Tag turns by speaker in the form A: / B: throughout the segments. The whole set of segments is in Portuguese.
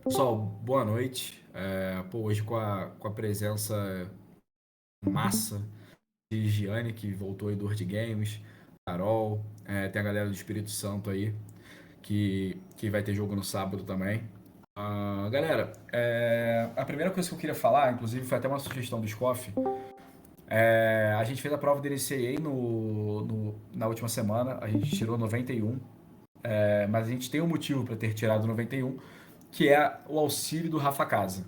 A: Pessoal, boa noite. Hoje com a presença massa de Giane, que voltou aí do Word Games, Carol, tem a galera do Espírito Santo aí, que vai ter jogo no sábado também. Galera, a primeira coisa que eu queria falar, inclusive foi até uma sugestão do Scoff, a gente fez a prova do NCAA na última semana, a gente tirou 91, mas a gente tem um motivo para ter tirado 91, que é o auxílio do Rafa Casa.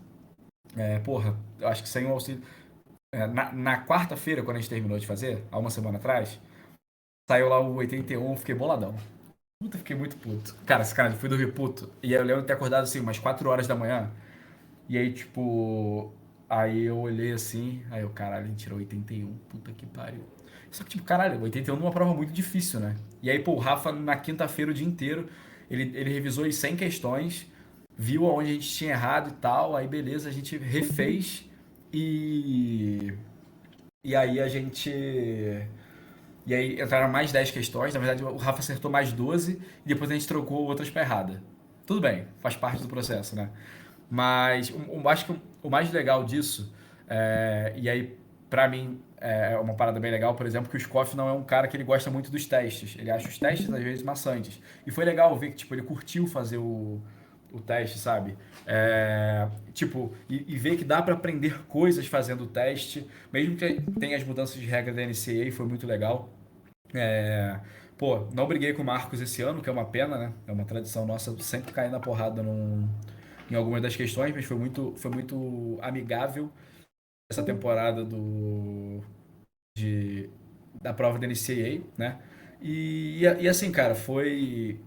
A: Porra, eu acho que sem o auxílio. Na quarta-feira, quando a gente terminou de fazer, há uma semana atrás, saiu lá o 81, eu fiquei boladão. Puta, fiquei muito puto. Cara, esse cara, eu fui dormir puto. E aí eu lembro de ter acordado assim, umas 4 horas da manhã. E aí, tipo. Aí eu olhei assim, aí eu, caralho, ele tirou 81, puta que pariu. Só que, tipo, caralho, 81 numa prova muito difícil, né? E aí, pô, o Rafa, na quinta-feira, o dia inteiro, ele revisou as 100 questões, viu aonde a gente tinha errado e tal, aí beleza, a gente refez e. E aí a gente. E aí entraram mais 10 questões, na verdade o Rafa acertou mais 12 e depois a gente trocou outras pra errada. Tudo bem, faz parte do processo, né? Mas acho que o mais legal disso, e aí pra mim é uma parada bem legal, por exemplo, que o Scoff não é um cara que ele gosta muito dos testes. Ele acha os testes às vezes maçantes. E foi legal ver que tipo, ele curtiu fazer o teste, sabe? Tipo, e ver que dá pra aprender coisas fazendo o teste, mesmo que tenha as mudanças de regra da NCAA, foi muito legal. É, Pô, não briguei com o Marcos esse ano, que é uma pena, né? É uma tradição nossa sempre cair na porrada em algumas das questões, mas foi muito amigável essa temporada de, da prova da NCAA, né? E assim, cara, foi.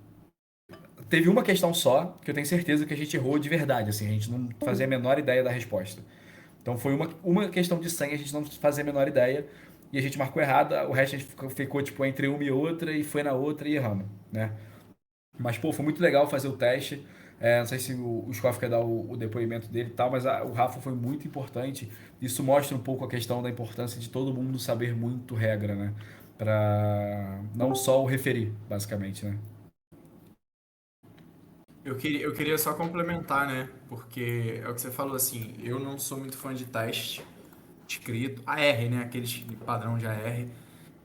A: Teve uma questão só que eu tenho certeza que a gente errou de verdade, assim, a gente não fazia a menor ideia da resposta. Então foi uma questão de 100, a gente não fazia a menor ideia e a gente marcou errada, o resto a gente ficou tipo entre uma e outra e foi na outra e erramos, né? Mas pô, foi muito legal fazer o teste. Não sei se o Scoff quer dar o depoimento dele e tal, mas o Rafa foi muito importante. Isso mostra um pouco a questão da importância de todo mundo saber muito regra, né? Pra não só o referir, basicamente, né?
B: Eu queria só complementar, né? Porque é o que você falou assim, eu não sou muito fã de teste escrito, AR, né? Aquele padrão de AR,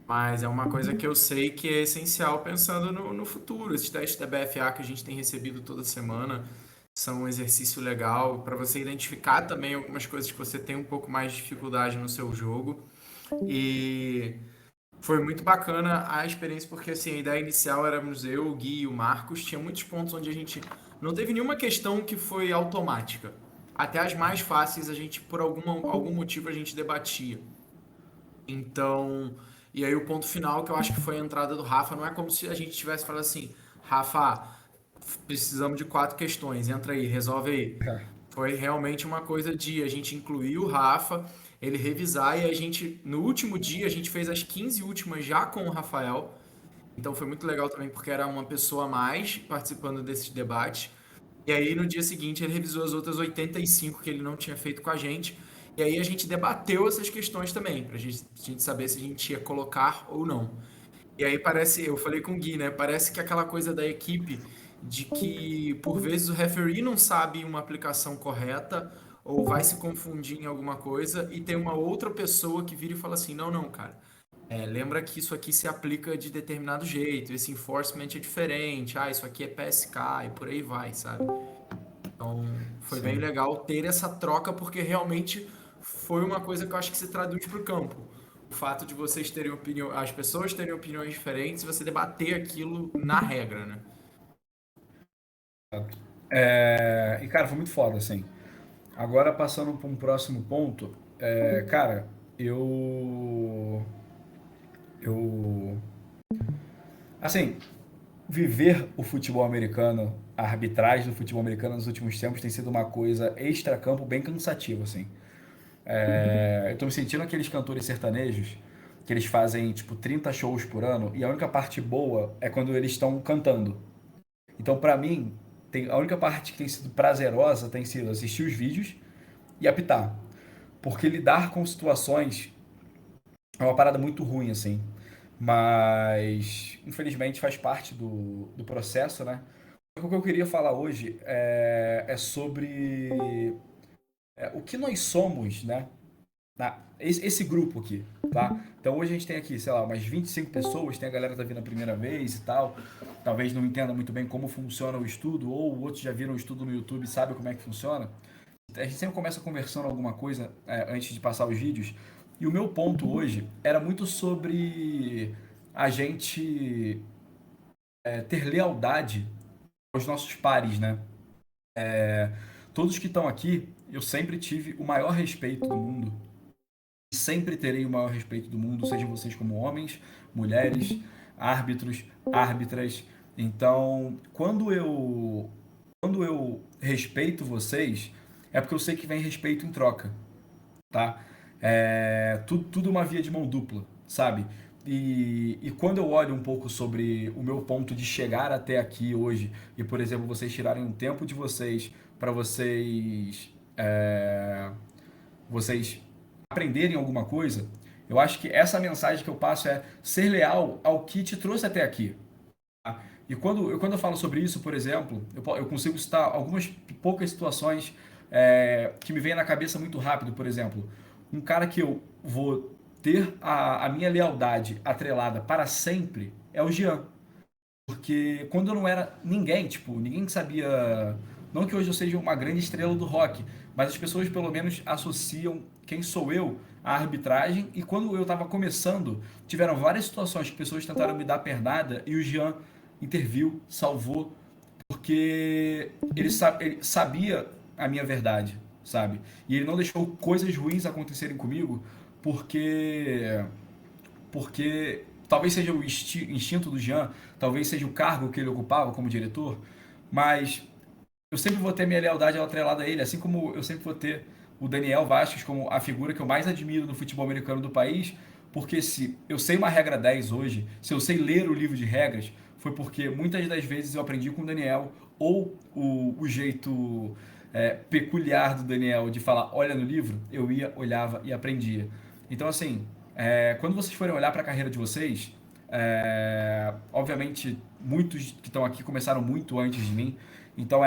B: mas é uma coisa que eu sei que é essencial pensando no futuro. Esses testes da BFA que a gente tem recebido toda semana são um exercício legal para você identificar também algumas coisas que você tem um pouco mais de dificuldade no seu jogo. E foi muito bacana a experiência, porque assim, a ideia inicial éramos eu, o Gui e o Marcos. Tinha muitos pontos onde a gente não teve nenhuma questão que foi automática. Até as mais fáceis a gente, por algum motivo, a gente debatia. Então, e aí o ponto final que eu acho que foi a entrada do Rafa, não é como se a gente tivesse falado assim, Rafa, precisamos de 4 questões, entra aí, resolve aí. Foi realmente uma coisa de a gente incluir o Rafa, ele revisar e a gente, no último dia, a gente fez as 15 últimas já com o Rafael. Então foi muito legal também porque era uma pessoa a mais participando desses debates. E aí no dia seguinte ele revisou as outras 85 que ele não tinha feito com a gente. E aí a gente debateu essas questões também, pra gente saber se a gente ia colocar ou não. E aí parece, eu falei com o Gui, né? Parece que aquela coisa da equipe de que por vezes o referee não sabe uma aplicação correta ou vai se confundir em alguma coisa e tem uma outra pessoa que vira e fala assim: não, não, cara. Lembra que isso aqui se aplica de determinado jeito, esse enforcement é diferente, isso aqui é PSK e por aí vai, sabe? Então, foi bem
A: Sim.
B: legal ter essa troca, porque realmente foi uma coisa que eu acho que se traduz para o campo. O fato de vocês terem opinião, as pessoas terem opiniões diferentes, e você debater aquilo na regra, né?
A: E cara, foi muito foda, assim. Agora passando para um próximo ponto, cara, eu. Eu. Assim, viver o futebol americano, a arbitragem do futebol americano nos últimos tempos tem sido uma coisa extra-campo bem cansativa, assim. Eu tô me sentindo aqueles cantores sertanejos que eles fazem, tipo, 30 shows por ano e a única parte boa é quando eles estão cantando. Então, pra mim, a única parte que tem sido prazerosa tem sido assistir os vídeos e apitar. Porque lidar com situações é uma parada muito ruim, assim. Mas, infelizmente, faz parte do processo, né? O que eu queria falar hoje é sobre o que nós somos, né? Esse grupo aqui, tá? Então hoje a gente tem aqui, sei lá, umas 25 pessoas, tem a galera que tá vindo a primeira vez e tal, talvez não entenda muito bem como funciona o estudo, ou outros já viram o estudo no YouTube e sabem como é que funciona. A gente sempre começa conversando alguma coisa antes de passar os vídeos, e o meu ponto hoje era muito sobre a gente ter lealdade aos nossos pares, né? Todos que estão aqui, eu sempre tive o maior respeito do mundo. Sempre terei o maior respeito do mundo, sejam vocês como homens, mulheres, árbitros, árbitras. Então, quando eu respeito vocês, é porque eu sei que vem respeito em troca, tá? Tudo uma via de mão dupla, sabe? E quando eu olho um pouco sobre o meu ponto de chegar até aqui hoje, e por exemplo, vocês tirarem um tempo de vocês para vocês aprenderem alguma coisa, eu acho que essa mensagem que eu passo é ser leal ao que te trouxe até aqui. Tá? E quando eu falo sobre isso, por exemplo, eu consigo citar algumas poucas situações que me vêm na cabeça muito rápido. Por exemplo, um cara que eu vou ter a minha lealdade atrelada para sempre é o Jean. Porque quando eu não era ninguém, tipo, ninguém sabia. Não que hoje eu seja uma grande estrela do rock, mas as pessoas pelo menos associam quem sou eu à arbitragem. E quando eu estava começando, tiveram várias situações que pessoas tentaram me dar pernada e o Jean interviu, salvou, porque ele sabia a minha verdade, sabe? E ele não deixou coisas ruins acontecerem comigo porque talvez seja o instinto do Jean, talvez seja o cargo que ele ocupava como diretor, mas eu sempre vou ter minha lealdade atrelada a ele, assim como eu sempre vou ter o Daniel Vasquez como a figura que eu mais admiro no futebol americano do país, porque se eu sei uma regra 10 hoje, se eu sei ler o livro de regras, foi porque muitas das vezes eu aprendi com o Daniel, ou o jeito peculiar do Daniel de falar, olha no livro, eu ia, olhava e aprendia. Então, assim, quando vocês forem olhar para a carreira de vocês, obviamente, muitos que estão aqui começaram muito antes de mim. Então,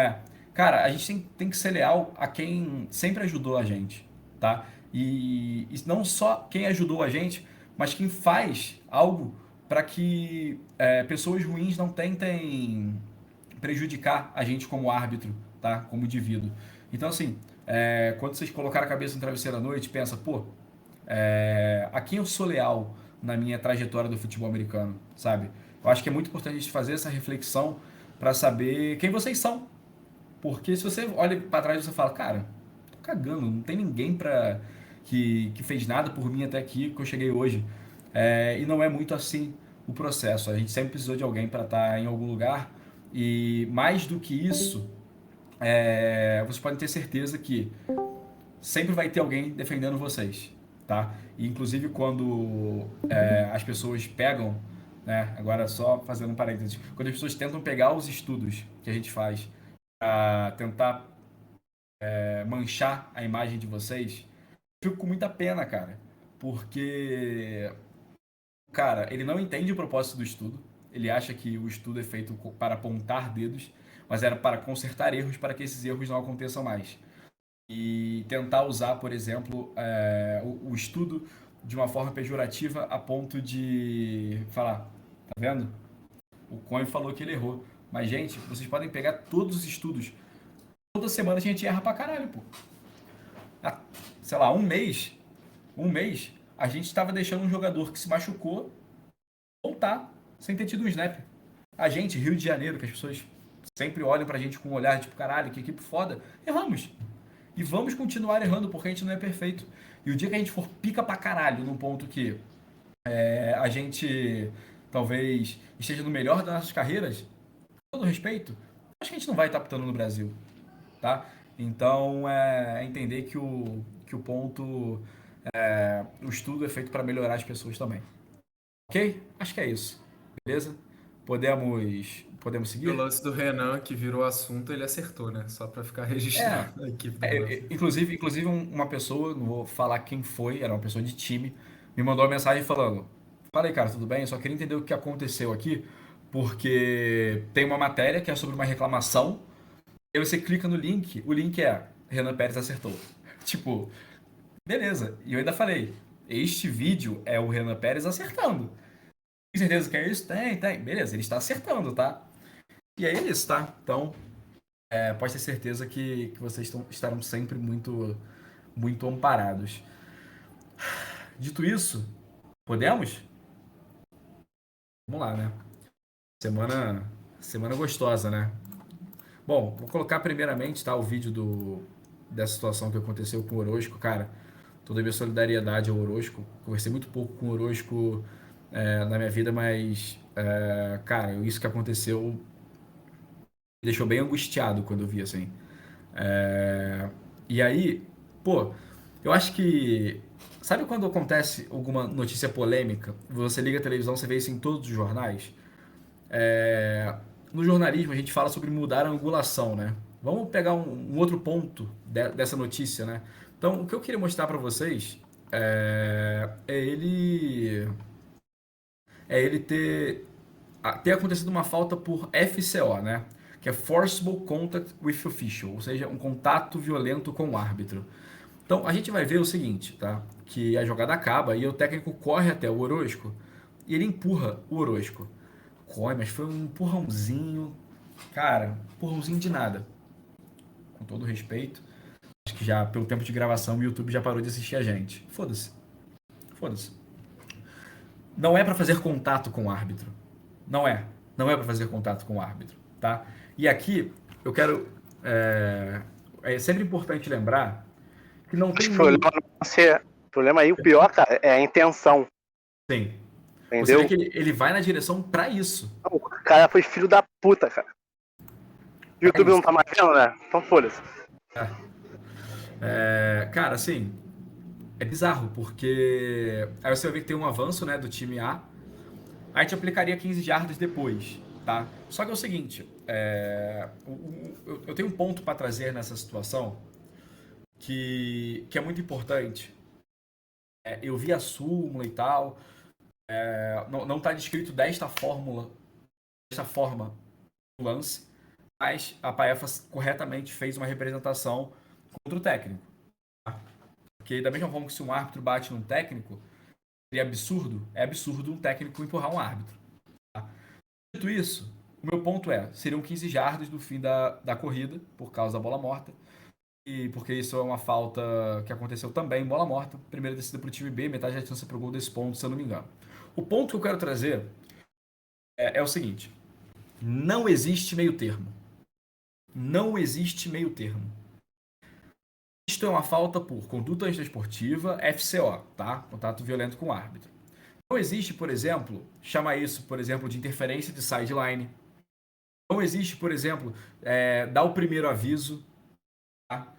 A: cara, a gente tem que ser leal a quem sempre ajudou a gente, tá? E não só quem ajudou a gente, mas quem faz algo para que pessoas ruins não tentem prejudicar a gente como árbitro, tá? Como indivíduo. Então, assim, quando vocês colocarem a cabeça no travesseiro à noite, pensa, pô, a quem eu sou leal na minha trajetória do futebol americano, sabe? Eu acho que é muito importante a gente fazer essa reflexão para saber quem vocês são. Porque se você olha para trás e você fala, cara, tô cagando, não tem ninguém que fez nada por mim até aqui que eu cheguei hoje. E não é muito assim o processo. A gente sempre precisou de alguém para estar em algum lugar. E mais do que isso, vocês podem ter certeza que sempre vai ter alguém defendendo vocês, tá? E inclusive quando as pessoas pegam, né? Agora só fazendo um parênteses, quando as pessoas tentam pegar os estudos que a gente faz para tentar manchar a imagem de vocês, eu fico com muita pena, cara, porque cara, ele não entende o propósito do estudo. Ele acha que o estudo é feito para apontar dedos, mas era para consertar erros para que esses erros não aconteçam mais e tentar usar, por exemplo, o estudo de uma forma pejorativa a ponto de falar, tá vendo? O Cohen falou que ele errou. Mas, gente, vocês podem pegar todos os estudos. Toda semana a gente erra pra caralho, pô. Sei lá, um mês, a gente estava deixando um jogador que se machucou voltar sem ter tido um snap. A gente, Rio de Janeiro, que as pessoas sempre olham pra gente com um olhar tipo, caralho, que equipe foda, erramos. E vamos continuar errando, porque a gente não é perfeito. E o dia que a gente for pica pra caralho num ponto que a gente talvez esteja no melhor das nossas carreiras, com todo respeito, acho que a gente não vai estar apitando no Brasil, tá? Então, entender que o ponto, o estudo é feito para melhorar as pessoas também. Ok? Acho que é isso. Beleza? Podemos
B: E o
A: seguir?
B: lance do Renan, que virou assunto, ele acertou, né? Só pra ficar
A: É,
B: registrado a equipe do Brasil.
A: inclusive uma pessoa, não vou falar quem foi, era uma pessoa de time, me mandou uma mensagem falando: Fala aí, cara, tudo bem? Eu só queria entender o que aconteceu aqui, porque tem uma matéria que é sobre uma reclamação, aí você clica no link, o link é Renan Pérez acertou. Tipo, beleza. E eu ainda falei, este vídeo é o Renan Pérez acertando. Tem certeza que é isso? Tem, tem. Beleza, ele está acertando, tá? E aí é isso, tá? Então, pode ter certeza que vocês estarão sempre muito, muito amparados. Dito isso, podemos? Vamos lá, né? Semana gostosa, né? Bom, vou colocar primeiramente, tá, o vídeo dessa situação que aconteceu com o Orozco, cara. Toda a minha solidariedade ao Orozco. Conversei muito pouco com o Orozco na minha vida, mas, cara, isso que aconteceu me deixou bem angustiado quando eu vi, assim. E aí, pô, eu acho que. Sabe quando acontece alguma notícia polêmica? Você liga a televisão, você vê isso em todos os jornais? É, no jornalismo a gente fala sobre mudar a angulação, né? Vamos pegar um outro ponto dessa notícia, né? Então, o que eu queria mostrar para vocês é ele ter acontecido uma falta por FCO, né? Que é Forcible Contact with Official, ou seja, um contato violento com o árbitro. Então, a gente vai ver o seguinte, tá? Que a jogada acaba e o técnico corre até o Orozco e ele empurra o Orozco. Corre, mas foi um empurrãozinho, cara, empurrãozinho de nada. Com todo respeito. Acho que já, pelo tempo de gravação, o YouTube já parou de assistir a gente. Foda-se. Foda-se. Não é pra fazer contato com o árbitro. Não é. Não é pra fazer contato com o árbitro, tá? E aqui, eu quero... É sempre importante lembrar que não
C: Acho
A: tem
C: que o
A: meio...
C: problema não vai ser. O problema aí, o pior, cara, é a intenção.
A: Sim. Você vê
C: Entendeu?
A: que ele vai na direção pra isso.
C: O cara foi filho da puta, cara. O
A: Pra
C: YouTube não
A: isso.
C: tá mais vendo, né? Então foda-se.
A: Cara, assim, é bizarro, porque aí você vai ver que tem um avanço, né, do time A, a gente aplicaria 15 jardas depois, tá? Só que é o seguinte, eu tenho um ponto para trazer nessa situação que é muito importante. Eu vi a súmula e tal, não está descrito desta forma o lance, mas a Paefa corretamente fez uma representação contra o técnico. Tá? Porque da mesma forma que se um árbitro bate num técnico, é absurdo um técnico empurrar um árbitro. Tá? Dito isso, o meu ponto seriam 15 jardas do fim da corrida, por causa da bola morta, e porque isso é uma falta que aconteceu também, bola morta, primeira descida para o time B, metade da distância para o gol desse ponto, se eu não me engano. O ponto que eu quero trazer é o seguinte, não existe meio termo. Não existe meio termo. Isto é uma falta por conduta antidesportiva, FCO, tá? Contato violento com o árbitro. Não existe, por exemplo, chama isso, por exemplo, de interferência de sideline. Não existe, por exemplo, dar o primeiro aviso. Tá?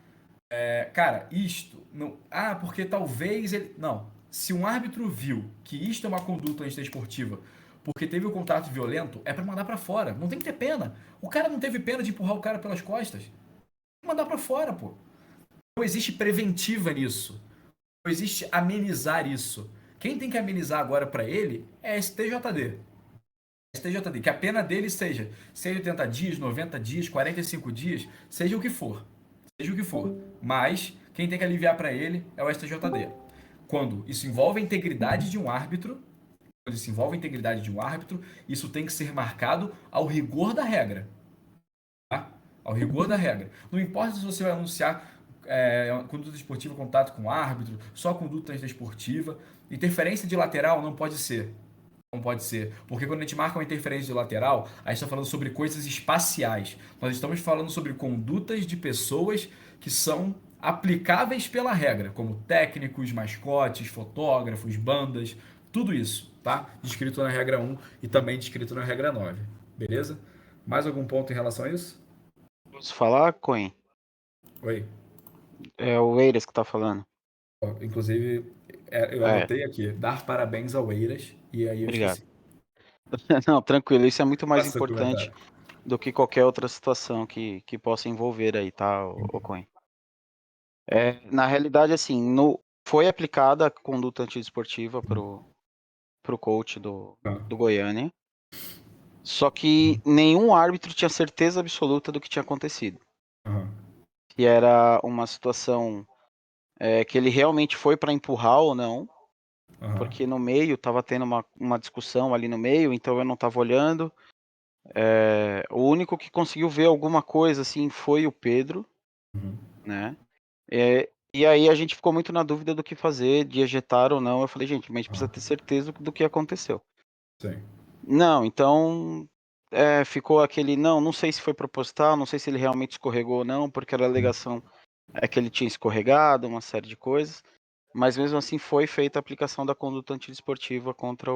A: Cara, isto. Não, porque talvez ele. Não. Se um árbitro viu que isto é uma conduta antidesportiva porque teve um contato violento, é pra mandar pra fora. Não tem que ter pena. O cara não teve pena de empurrar o cara pelas costas. Tem que mandar pra fora, pô. Não existe preventiva nisso. Não existe amenizar isso. Quem tem que amenizar agora pra ele é STJD. STJD, que a pena dele seja 180 dias, 90 dias, 45 dias, seja o que for. Seja o que for. Mas quem tem que aliviar para ele é o STJD. Quando isso envolve a integridade de um árbitro, isso tem que ser marcado ao rigor da regra. Tá? Ao rigor da regra. Não importa se você vai anunciar conduta esportiva, contato com o árbitro, só conduta esportiva. Interferência de lateral não pode ser. Não pode ser. Porque quando a gente marca uma interferência de lateral, a gente está falando sobre coisas espaciais. Nós estamos falando sobre condutas de pessoas que são aplicáveis pela regra, como técnicos, mascotes, fotógrafos, bandas, tudo isso, tá? Descrito na regra 1 e também descrito na regra 9. Beleza? Mais algum ponto em relação a isso?
D: Posso falar, Coen?
A: Oi.
D: É o Eiras que tá falando.
A: Inclusive, eu anotei aqui, dar parabéns ao Eiras, e aí eu
D: Obrigado.
A: esqueci.
D: Não, tranquilo, isso é muito mais
A: Faça seu
D: importante
A: comentário.
D: do que qualquer outra situação que possa envolver aí, tá, o Coen? Na realidade, assim, foi aplicada a conduta antidesportiva pro coach do Goiânia. Só que nenhum árbitro tinha certeza absoluta do que tinha acontecido.
A: Aham.
D: Que era uma situação que ele realmente foi para empurrar ou não,
A: Aham.
D: porque no meio estava tendo uma discussão ali no meio, então eu não estava olhando. O único que conseguiu ver alguma coisa assim foi o Pedro,
A: Uhum.
D: né? E aí a gente ficou muito na dúvida do que fazer, de ejetar ou não. Eu falei, gente, mas a gente precisa ter certeza do que aconteceu.
A: Sim.
D: Não, então ficou aquele, não sei se foi proposital, não sei se ele realmente escorregou ou não, porque a alegação é que ele tinha escorregado, uma série de coisas, mas mesmo assim foi feita a aplicação da conduta antidesportiva contra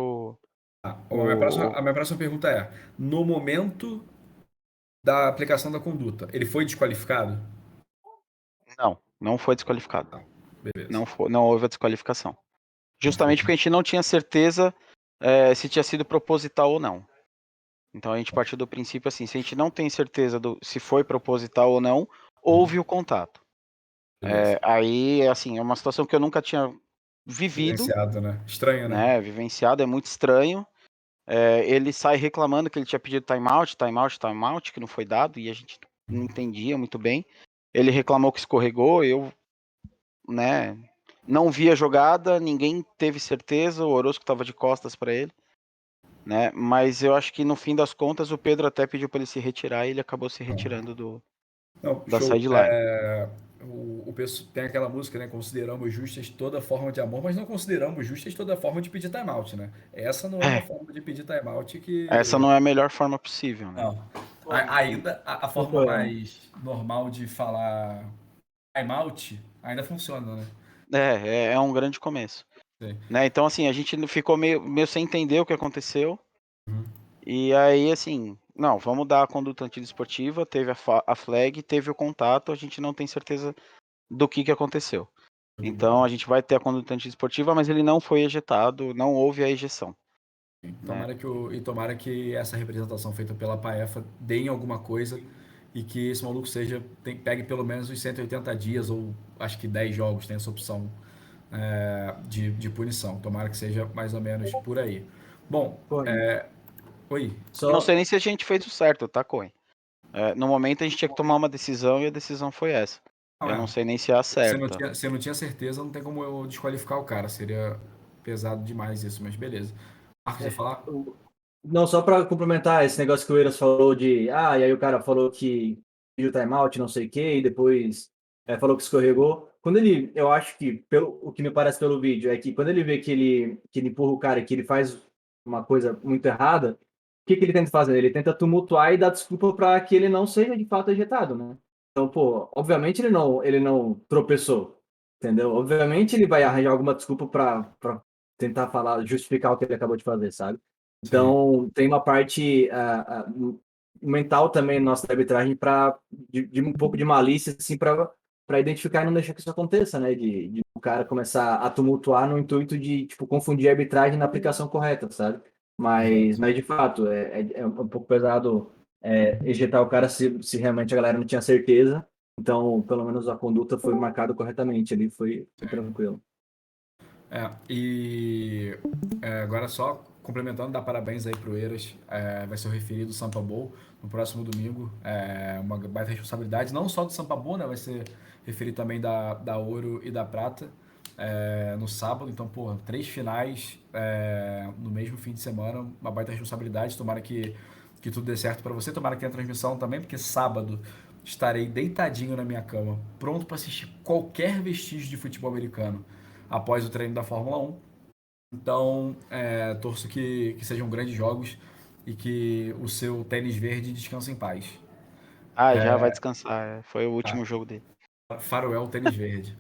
A: A minha próxima pergunta é: no momento da aplicação da conduta, ele foi desqualificado?
D: Não foi desqualificado.
A: Tá, beleza.
D: Não houve a desqualificação.
A: Não foi.
D: Justamente porque a gente não tinha certeza se tinha sido proposital ou não. Então a gente partiu do princípio assim, se a gente não tem certeza se foi proposital ou não, houve o contato.
A: Beleza.
D: Aí, assim, é uma situação que eu nunca tinha vivido,
A: Vivenciado, né? Estranho, né?
D: né, vivenciado, é muito estranho. Ele sai reclamando que ele tinha pedido timeout, timeout, que não foi dado, e a gente não entendia muito bem. Ele reclamou que escorregou, eu, né, não vi a jogada, ninguém teve certeza, o Orozco estava de costas para ele, né, mas eu acho que no fim das contas o Pedro até pediu para ele se retirar e ele acabou se retirando
A: Não,
D: da
A: show.
D: sideline.
A: O pessoal tem aquela música, né? Consideramos justas toda forma de amor, mas não consideramos justas toda forma de pedir timeout, né? Essa não é uma
D: É,
A: forma de pedir timeout
D: essa
A: que.
D: não é a melhor forma possível, né.
A: Não. Ainda a forma mais normal de falar timeout ainda funciona, né?
D: É um grande começo.
A: Sim.
D: Né, então assim, a gente ficou meio sem entender o que aconteceu,
A: Uhum.
D: e aí assim, não, vamos dar a conduta antidesportiva, teve a flag, teve o contato, a gente não tem certeza do que aconteceu.
A: Show de bola.
D: Então a gente vai ter a conduta antidesportiva, mas ele não foi ejetado, não houve a ejeção, né.
A: Tomara que essa representação feita pela Paefa dê em alguma coisa e que esse maluco pegue pelo menos os 180 dias ou acho que 10 jogos, tem essa opção de punição. Tomara que seja mais ou menos por aí. Bom,
E: Pô,
A: oi.
D: Eu não
E: só,
D: sei nem se a gente fez o certo, tá, Coen? No momento a gente tinha que tomar uma decisão e a decisão foi essa.
A: Não,
D: Eu não sei nem se é a certa.
A: você não tinha certeza, não tem como eu desqualificar o cara. Seria pesado demais isso, mas beleza. Marcos, ia falar?
E: não, só para complementar esse negócio que o Eiras falou e aí o cara falou que pediu timeout, não sei o quê, e depois falou que escorregou. Eu acho que, o que me parece pelo vídeo, é que quando ele vê que ele empurra o cara e que ele faz uma coisa muito errada, o que ele tenta fazer? Ele tenta tumultuar e dar desculpa para que ele não seja de fato ejetado, né? Então, pô, obviamente ele não tropeçou, entendeu? Obviamente ele vai arranjar alguma desculpa para tentar justificar o que ele acabou de fazer, sabe?
A: Sim.
E: Então, tem uma parte mental também nossa arbitragem de um pouco de malícia, assim, para identificar e não deixar que isso aconteça, né? De o cara começar a tumultuar no intuito de, tipo, confundir a arbitragem na aplicação correta, sabe? Mas,
A: Exato.
E: mas de fato, é um pouco pesado ejetar o cara se realmente a galera não tinha certeza. Então, pelo menos a conduta foi marcada corretamente ali, foi tranquilo.
A: Agora só complementando, dar parabéns aí pro Eiras. Vai ser o referido do Sampa Bowl no próximo domingo. Uma baita responsabilidade, não só do Sampa Bowl, né? Vai ser referido também da Ouro e da Prata no sábado. Então, pô, 3 finais no mesmo fim de semana, uma baita responsabilidade. Tomara que tudo dê certo para você. Tomara que tenha transmissão também, porque sábado estarei deitadinho na minha cama, pronto para assistir qualquer vestígio de futebol americano após o treino da Fórmula 1. Então, torço que sejam grandes jogos e que o seu tênis verde descanse em paz.
D: Já vai descansar, foi o
A: Tá.
D: último jogo dele.
A: Faroel tênis verde.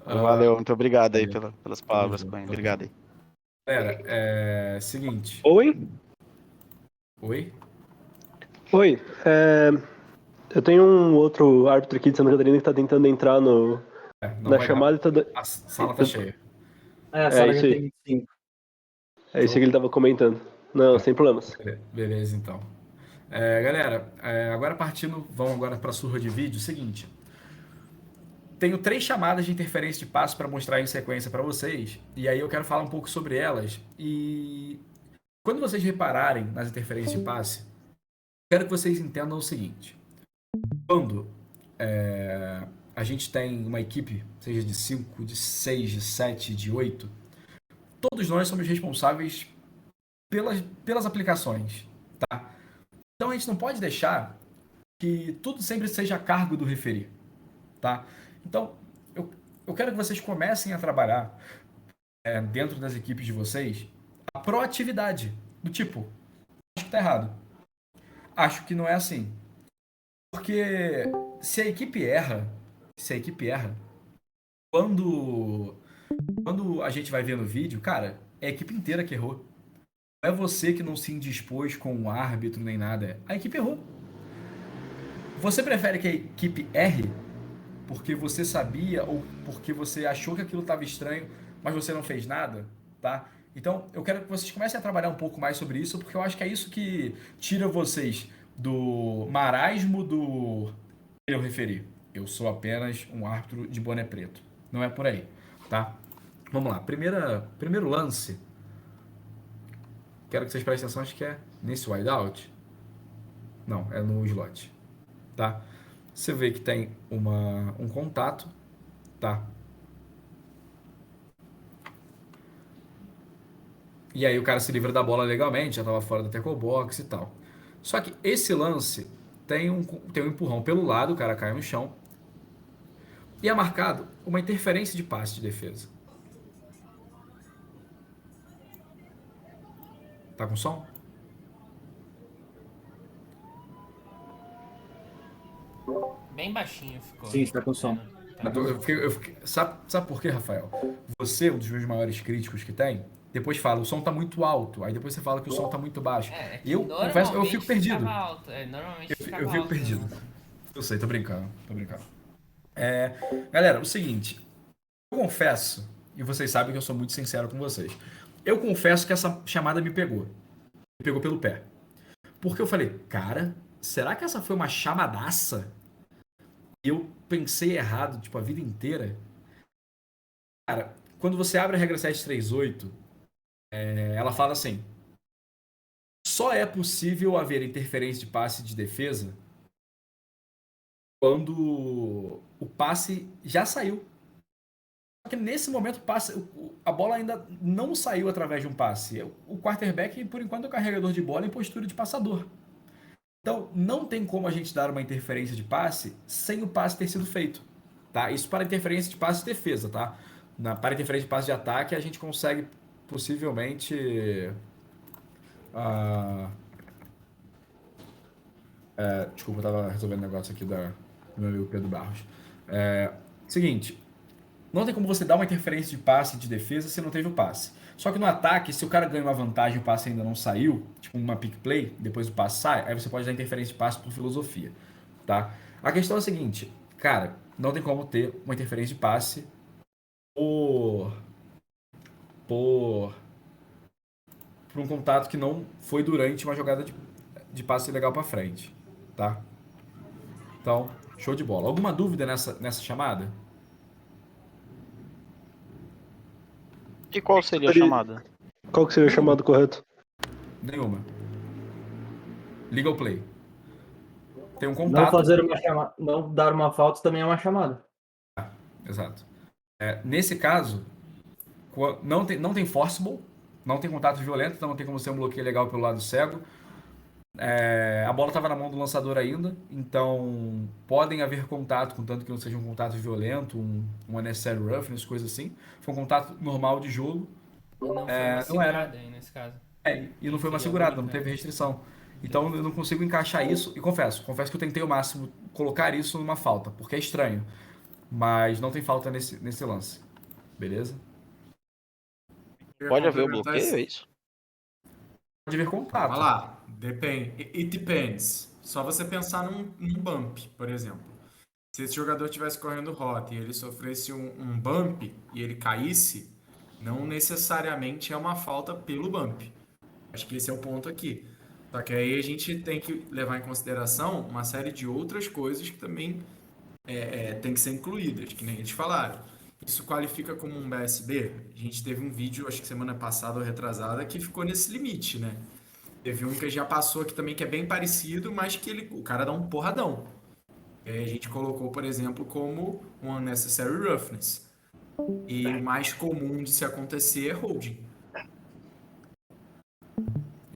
D: Valeu, muito obrigado aí
A: Valeu.
D: pelas
A: Tamo
D: palavras,
A: junto,
D: Coen.
A: tamo
D: Obrigado
A: junto.
D: aí.
A: Galera, seguinte.
F: Oi?
A: Oi?
F: Oi. Eu tenho um outro árbitro aqui de Santa Catarina que tá tentando entrar
A: Não
F: na
A: vai dar.
F: chamada e
A: A sala tá cheia.
E: A
F: É
E: sala já
F: isso aí.
E: tem 25.
F: É isso que ele tava comentando. Não, sem problemas.
A: Beleza, então. Galera, agora partindo, vamos agora para a surra de vídeo. Seguinte, tenho 3 chamadas de interferência de passe para mostrar em sequência para vocês, e aí eu quero falar um pouco sobre elas. E quando vocês repararem nas interferências de passe, Quero que vocês entendam o seguinte. Quando a gente tem uma equipe, seja de 5, de 6, de 7, de 8, todos nós somos responsáveis pelas aplicações, tá? Então a gente não pode deixar que tudo sempre seja a cargo do referi, tá? Então eu quero que vocês comecem a trabalhar dentro das equipes de vocês a proatividade, do tipo, acho que tá errado, acho que não é assim, porque se a equipe erra, quando a gente vai ver no vídeo, cara, é a equipe inteira que errou. Não é você que não se indispôs com o árbitro nem nada. A equipe errou. Você prefere que a equipe erre porque você sabia ou porque você achou que aquilo estava estranho, mas você não fez nada, tá? Então, eu quero que vocês comecem a trabalhar um pouco mais sobre isso, porque eu acho que é isso que tira vocês do marasmo do eu referi. Eu sou apenas um árbitro de boné preto. Não é por aí, tá? Vamos lá. Primeiro lance. Quero que vocês prestem atenção, acho que é nesse wideout. Não, é no slot, tá? Você vê que tem um contato, tá? E aí o cara se livra da bola legalmente, já tava fora da tackle box e tal. Só que esse lance tem um empurrão pelo lado, o cara cai no chão. E é marcado uma interferência de passe de defesa. Tá com som?
G: Bem baixinho ficou.
E: Sim, está com som.
A: Sabe por quê, Rafael? Você, um dos meus maiores críticos que tem, depois fala, o som tá muito alto. Aí depois você fala que o som tá muito baixo.
G: Que
A: Eu confesso, eu fico perdido.
G: ficava alto. Normalmente ficava
A: Eu fico
G: alto,
A: perdido.
G: né?
A: Eu sei, tô brincando. Galera, o seguinte. Eu confesso, e vocês sabem que eu sou muito sincero com vocês. Eu confesso que essa chamada me pegou. Me pegou pelo pé. Porque eu falei, cara, será que essa foi uma chamadaça? E eu pensei errado, tipo, a vida inteira. Cara, quando você abre a regra 738, ela fala assim: só é possível haver interferência de passe de defesa quando o passe já saiu. Só que nesse momento a bola ainda não saiu através de um passe. O quarterback, por enquanto, é o carregador de bola em postura de passador. Então, não tem como a gente dar uma interferência de passe sem o passe ter sido feito. Tá? Isso para interferência de passe de defesa, tá? Para interferência de passe de ataque, a gente consegue possivelmente... desculpa, eu estava resolvendo um negócio aqui do meu amigo Pedro Barros. Seguinte, não tem como você dar uma interferência de passe de defesa se não teve o passe. Só que no ataque, se o cara ganha uma vantagem e o passe ainda não saiu, tipo uma pick play, depois o passe sai, aí você pode dar interferência de passe por filosofia, tá? A questão é a seguinte, cara, não tem como ter uma interferência de passe por um contato que não foi durante uma jogada de passe legal para frente, tá? Então, show de bola. Alguma dúvida nessa chamada?
D: E qual seria a chamada?
F: Qual que seria o chamado correto?
A: Nenhuma. Legal play. Tem um
E: Não
A: contato.
E: fazer uma chamada, não dar uma falta também é uma chamada.
A: Exato. Nesse caso, não tem forcible, não tem contato violento, então não tem como ser um bloqueio legal pelo lado cego. A bola estava na mão do lançador ainda, então podem haver contato, contanto que não seja um contato violento, um unnecessary roughness, coisa assim. Foi um contato normal de jogo.
G: E não foi uma segurada aí nesse caso.
A: E não foi uma segurada, não teve restrição. Então eu não consigo encaixar isso, e confesso que eu tentei ao máximo colocar isso numa falta, porque é estranho. Mas não tem falta nesse lance. Beleza?
D: Pode haver o bloqueio, é isso?
A: Pode haver contato.
B: Olha lá, depende. It depends. Só você pensar num bump, por exemplo. Se esse jogador estivesse correndo rota e ele sofresse um bump e ele caísse, não necessariamente é uma falta pelo bump. Acho que esse é o ponto aqui. Só que aí a gente tem que levar em consideração uma série de outras coisas que também tem que ser incluídas, que nem eles falaram. Isso qualifica como um BSB? A gente teve um vídeo, acho que semana passada ou retrasada, que ficou nesse limite, né? Teve um que já passou aqui também que é bem parecido, mas que o cara dá um porradão. E aí a gente colocou, por exemplo, como um unnecessary roughness. E o mais comum de se acontecer é holding.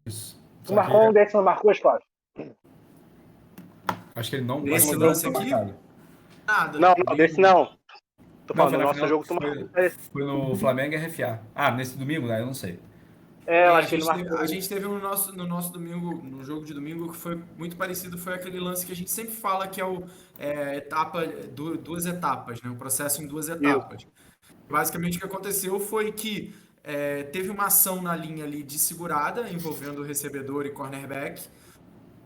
A: Isso.
C: O
A: Só
C: Marrom
A: que
C: desse não marcou, Flávio?
A: acho que ele não.
B: Nesse
A: acho que ele
B: lance
A: não foi
B: aqui?
A: marcado.
B: Nada.
C: Não, desse não. Tô
A: Não,
C: falando,
A: foi
C: no
A: na
C: nosso
A: final.
C: jogo tu marcou.
A: Foi no Flamengo e RFA. Ah, nesse domingo, né? Eu não sei.
C: É, eu
B: A
C: acho que ele
B: gente teve,
C: marcou.
B: a gente teve no nosso domingo, no jogo de domingo, que foi muito parecido, foi aquele lance que a gente sempre fala que é o duas etapas, né? O processo em duas etapas. Basicamente o que aconteceu foi que teve uma ação na linha ali de segurada, envolvendo o recebedor e cornerback,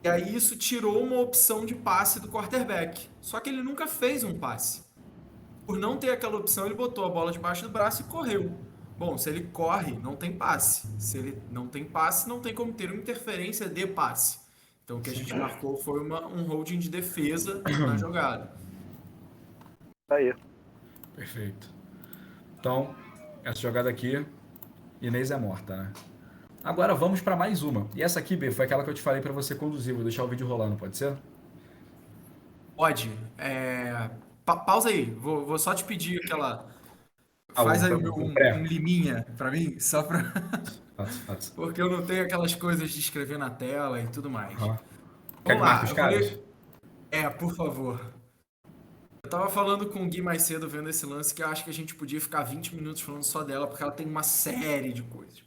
B: e aí isso tirou uma opção de passe do quarterback. Só que ele nunca fez um passe. Por não ter aquela opção, ele botou a bola debaixo do braço e correu. Bom, se ele corre, não tem passe. Se ele não tem passe, não tem como ter uma interferência de passe. Então o que a gente marcou foi um holding de defesa na jogada.
C: Tá aí.
A: Perfeito. Então, essa jogada aqui, Inês é morta, né? Agora vamos para mais uma. E essa aqui, B, foi aquela que eu te falei para você conduzir. Vou deixar o vídeo rolando, pode ser?
B: Pode. Pausa aí. Vou só te pedir aquela.
A: Ah,
B: Faz aí
A: o pré.
B: um liminha pra mim, só pra.
A: Fatos.
B: Porque eu não tenho aquelas coisas de escrever na tela e tudo mais.
A: Aham. Quer que
B: Vamos
A: marque
B: lá,
A: os
B: eu vou
A: caras?
B: ler. Por favor. Eu tava falando com o Gui mais cedo, vendo esse lance, que eu acho que a gente podia ficar 20 minutos falando só dela, porque ela tem uma série de coisas.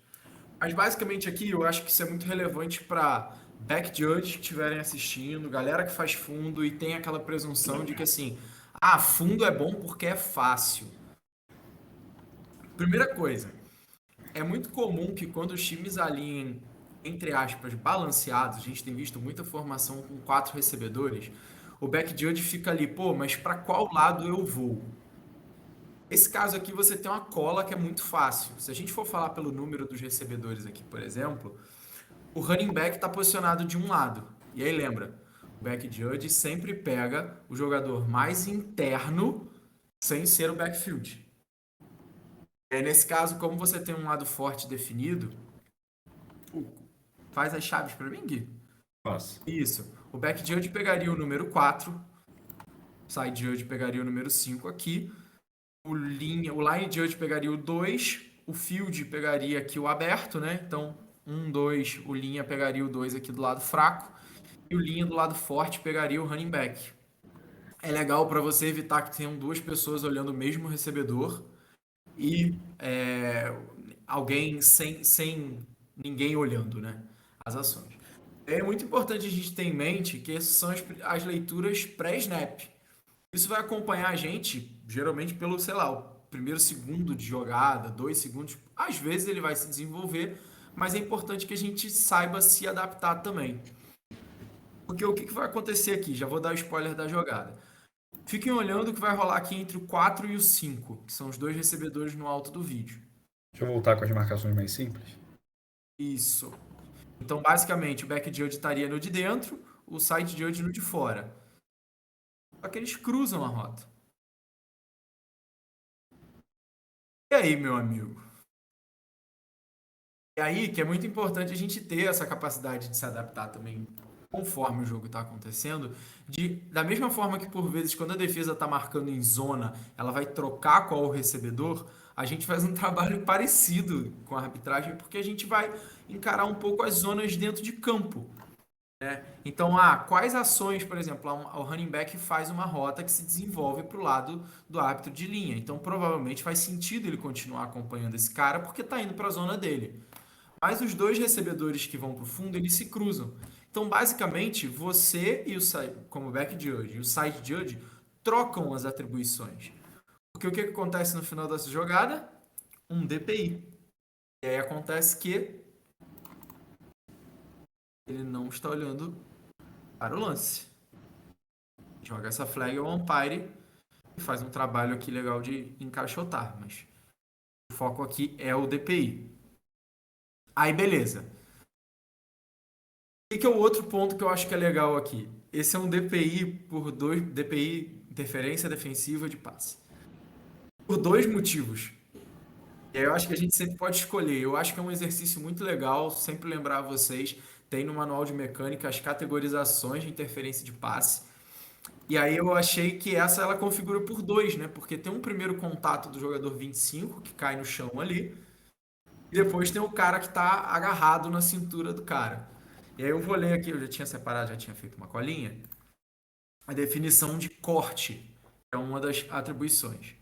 B: Mas basicamente aqui eu acho que isso é muito relevante para back judge que estiverem assistindo, galera que faz fundo e tem aquela presunção de que assim, fundo é bom porque é fácil. Primeira coisa, é muito comum que quando os times alinhem, entre aspas, balanceados, a gente tem visto muita formação com 4 recebedores, o back judge fica ali, pô, mas para qual lado eu vou? Esse caso aqui você tem uma cola que é muito fácil. Se a gente for falar pelo número dos recebedores aqui, por exemplo, o running back está posicionado de um lado. E aí lembra, o back judge sempre pega o jogador mais interno sem ser o backfield. E aí, nesse caso, como você tem um lado forte definido, faz as chaves para mim, Gui?
A: Faço.
B: Isso. O back judge pegaria o número 4, o side judge pegaria o número 5 aqui, o line judge pegaria o 2, o field pegaria aqui o aberto, né? Então, 1, 2, o linha pegaria o 2 aqui do lado fraco, e o linha do lado forte pegaria o running back. É legal para você evitar que tenham 2 pessoas olhando o mesmo recebedor e alguém sem ninguém olhando, né? As ações. É muito importante a gente ter em mente que essas são as leituras pré-snap. Isso vai acompanhar a gente, geralmente, pelo, sei lá, o primeiro segundo de jogada, 2 segundos. Às vezes ele vai se desenvolver, mas é importante que a gente saiba se adaptar também. Porque o que vai acontecer aqui? Já vou dar o spoiler da jogada. Fiquem olhando o que vai rolar aqui entre o 4 e o 5, que são os 2 recebedores no alto do vídeo.
A: Deixa eu voltar com as marcações mais simples.
B: Isso. Então, basicamente, o back judge estaria no de dentro, o side judge no de fora. Só que eles cruzam a rota. E aí, meu amigo? E aí que é muito importante a gente ter essa capacidade de se adaptar também conforme o jogo está acontecendo, da mesma forma que por vezes quando a defesa está marcando em zona, ela vai trocar qual o recebedor, a gente faz um trabalho parecido com a arbitragem, porque a gente vai encarar um pouco as zonas dentro de campo. Então, quais ações, por exemplo, o running back faz uma rota que se desenvolve para o lado do árbitro de linha. Então, provavelmente faz sentido ele continuar acompanhando esse cara porque está indo para a zona dele. Mas os 2 recebedores que vão para o fundo, eles se cruzam. Então, basicamente, você e como back judge e o side judge trocam as atribuições. Porque o que acontece no final dessa jogada? Um DPI. E aí acontece que ele não está olhando para o lance. Joga essa flag ao umpire e faz um trabalho aqui legal de encaixotar, mas o foco aqui é o DPI. Aí, beleza. O que é o outro ponto que eu acho que é legal aqui? Esse é um DPI DPI, interferência defensiva de passe. Por 2 motivos. E aí eu acho que a gente sempre pode escolher. Eu acho que é um exercício muito legal, sempre lembrar vocês. tem no manual de mecânica as categorizações de interferência de passe. E aí eu achei que essa ela configura por 2, né? Porque tem um primeiro contato do jogador 25, que cai no chão ali, e depois tem o cara que tá agarrado na cintura do cara. E aí eu vou ler aqui, eu já tinha separado, já tinha feito uma colinha. A definição de corte é uma das atribuições.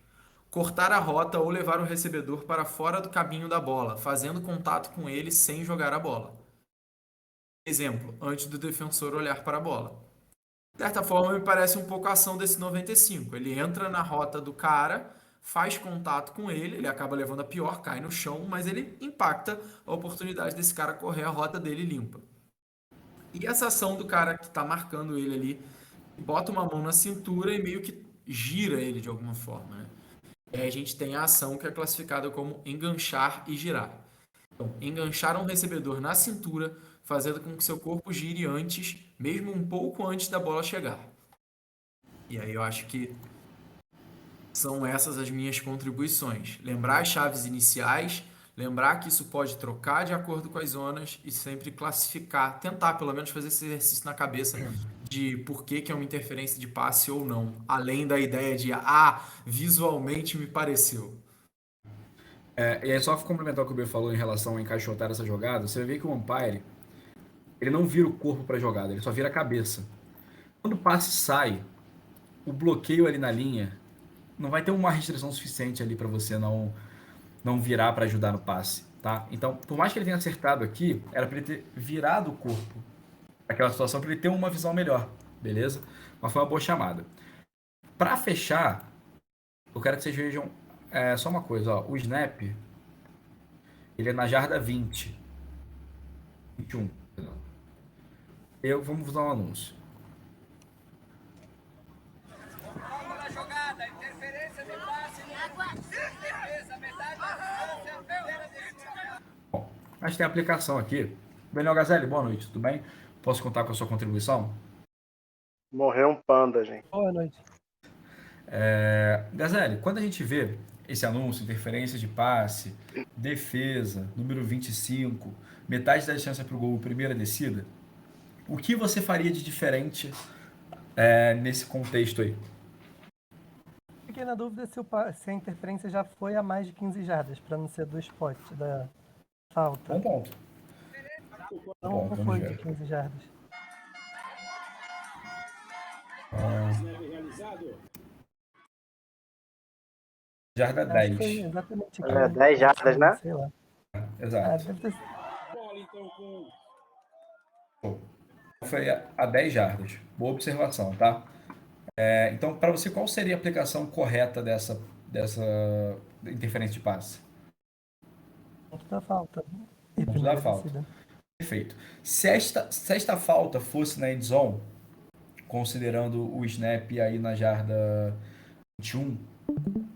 B: Cortar a rota ou levar o recebedor para fora do caminho da bola, fazendo contato com ele sem jogar a bola. Exemplo, antes do defensor olhar para a bola. De certa forma, me parece um pouco a ação desse 95. Ele entra na rota do cara, faz contato com ele, ele acaba levando a pior, cai no chão, mas ele impacta a oportunidade desse cara correr a rota dele limpa. E essa ação do cara que está marcando ele ali, bota uma mão na cintura e meio que gira ele de alguma forma, né? E aí a gente tem a ação que é classificada como enganchar e girar. Então, enganchar um recebedor na cintura, fazendo com que seu corpo gire antes, mesmo um pouco antes da bola chegar. E aí eu acho que são essas as minhas contribuições. Lembrar as chaves iniciais, lembrar que isso pode trocar de acordo com as zonas e sempre classificar, tentar pelo menos fazer esse exercício na cabeça de por que é uma interferência de passe ou não, além da ideia de, visualmente me pareceu.
A: E aí só complementar o que o B falou em relação a encaixotar essa jogada, você vê que o umpire, ele não vira o corpo para a jogada, ele só vira a cabeça. Quando o passe sai, o bloqueio ali na linha não vai ter uma restrição suficiente ali para você não virar para ajudar no passe, tá? Então, por mais que ele tenha acertado aqui, era para ele ter virado o corpo aquela situação para ele ter uma visão melhor, beleza? Mas foi uma boa chamada. Para fechar, eu quero que vocês vejam só uma coisa, ó, o snap, ele é na jarda 20, 21, perdão. Vamos usar um anúncio. Bom, mas tem aplicação aqui. Daniel Gazelli, boa noite, tudo bem? Posso contar com a sua contribuição?
C: Morreu um panda, gente.
F: Boa noite.
A: Gazelli, quando a gente vê esse anúncio, interferência de passe, defesa, número 25, metade da distância para o gol, primeira descida, o que você faria de diferente nesse contexto aí?
H: Fiquei na dúvida se a interferência já foi a mais de 15 jardas, para não ser do spot, da falta.
A: Bom ponto.
H: Não, não foi de 15 jardas.
A: Jarda
H: Acho
A: 10.
H: que foi exatamente
C: É, 10 jardas, né?
H: Sei lá.
A: Exato.
H: Deve ter...
A: Foi a 10 jardas. Boa observação, tá? Então, para você, qual seria a aplicação correta dessa interferência de passe?
H: ponto da falta. E
A: Ponto
H: primeira
A: da falta.
H: descida.
A: Perfeito. Se esta falta fosse na end zone, considerando o snap aí na jarda 21,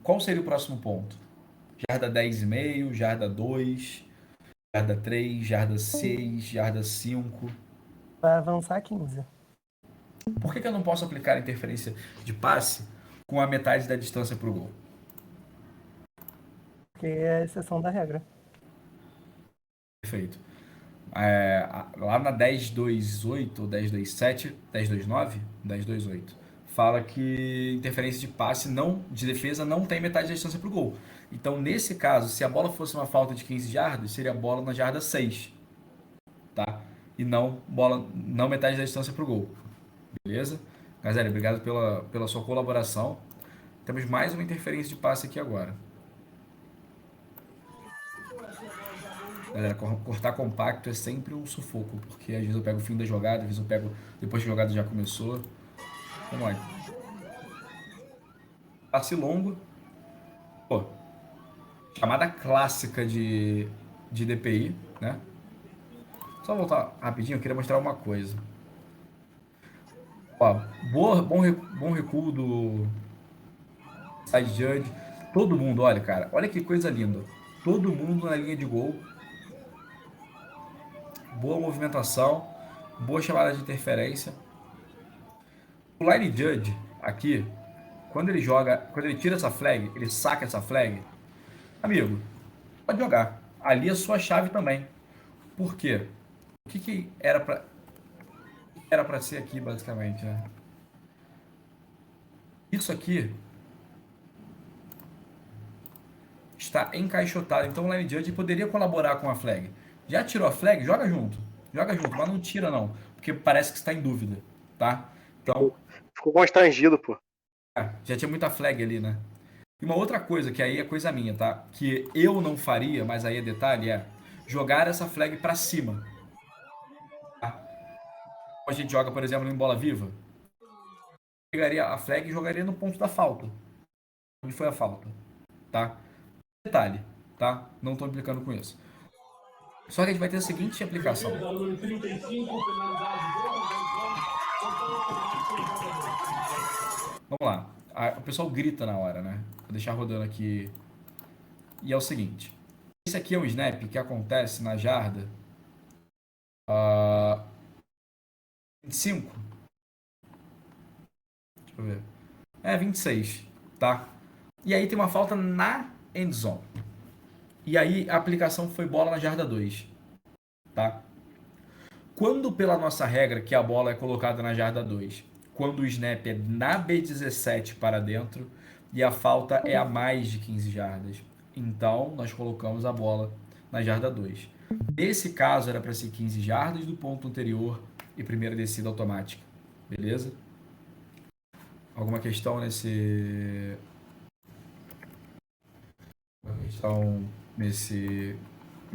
A: qual seria o próximo ponto? Jarda 10,5, jarda 2, jarda 3, jarda 6, jarda 5.
H: Vai avançar 15.
A: Por que eu não posso aplicar a interferência de passe com a metade da distância para o gol?
H: Porque é a exceção da regra.
A: Perfeito. Lá na 10.2.8 ou 10.2.7, 10.2.9, 10.2.8, fala que interferência de passe de defesa não tem metade da distância para o gol. Então, nesse caso, se a bola fosse uma falta de 15 jardas, seria a bola na jarda 6. Tá? E não metade da distância para o gol. Beleza? Gazelli, obrigado pela sua colaboração. Temos mais uma interferência de passe aqui agora. Galera, cortar compacto é sempre um sufoco, porque às vezes eu pego o fim da jogada, às vezes eu pego depois que a jogada já começou. Vamos lá. Passe longo. Pô, chamada clássica de DPI, né? Só voltar rapidinho, eu queria mostrar uma coisa. Ó, bom recuo do side judge. Todo mundo, olha, cara, olha que coisa linda. Todo mundo na linha de gol. Boa movimentação, boa chamada de interferência. O line judge aqui, quando ele tira essa flag, ele saca essa flag, amigo, pode jogar. Ali é sua chave também. Por quê? O que era pra ser aqui, basicamente, né? Isso aqui está encaixotado. Então o Line Judge poderia colaborar com a flag. Já tirou a flag? Joga junto. Joga junto, mas não tira não. Porque parece que está em dúvida, tá? Então,
C: Ficou constrangido, pô.
A: já tinha muita flag ali, né? E uma outra coisa, que aí é coisa minha, tá? Que eu não faria, mas aí é detalhe, é jogar essa flag pra cima. Tá? A gente joga, por exemplo, em bola viva. Pegaria a flag e jogaria no ponto da falta. Onde foi a falta, tá? Detalhe, tá? Não estou implicando com isso. Só que a gente vai ter a seguinte aplicação. Vamos lá. O pessoal grita na hora, né? Vou deixar rodando aqui. E é o seguinte. Esse aqui é um snap que acontece na jarda 25. Deixa eu ver. 26, tá? E aí tem uma falta na endzone. E aí a aplicação foi bola na jarda 2, tá? Quando pela nossa regra que a bola é colocada na jarda 2, quando o snap é na B17 para dentro e a falta é a mais de 15 jardas. Então nós colocamos a bola na jarda 2. Nesse caso era para ser 15 jardas do ponto anterior e primeira descida automática. Beleza? Alguma questão nessa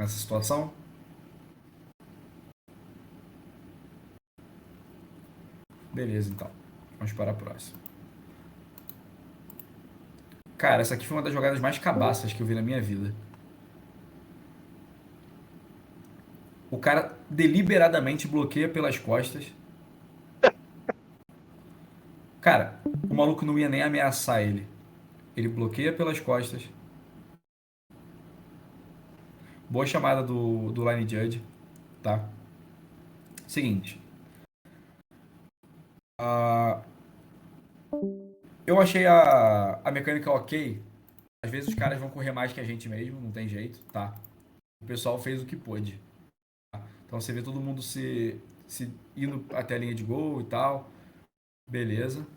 A: situação? Beleza, então. Vamos para a próxima. Cara, essa aqui foi uma das jogadas mais cabaças que eu vi na minha vida. O cara deliberadamente bloqueia pelas costas. Cara, o maluco não ia nem ameaçar ele. Ele bloqueia pelas costas. Boa chamada do Line Judge, tá? Seguinte. Eu achei a mecânica ok. Às vezes os caras vão correr mais que a gente mesmo, não tem jeito, tá? O pessoal fez o que pôde. Tá? Então você vê todo mundo se indo até a linha de gol e tal. Beleza.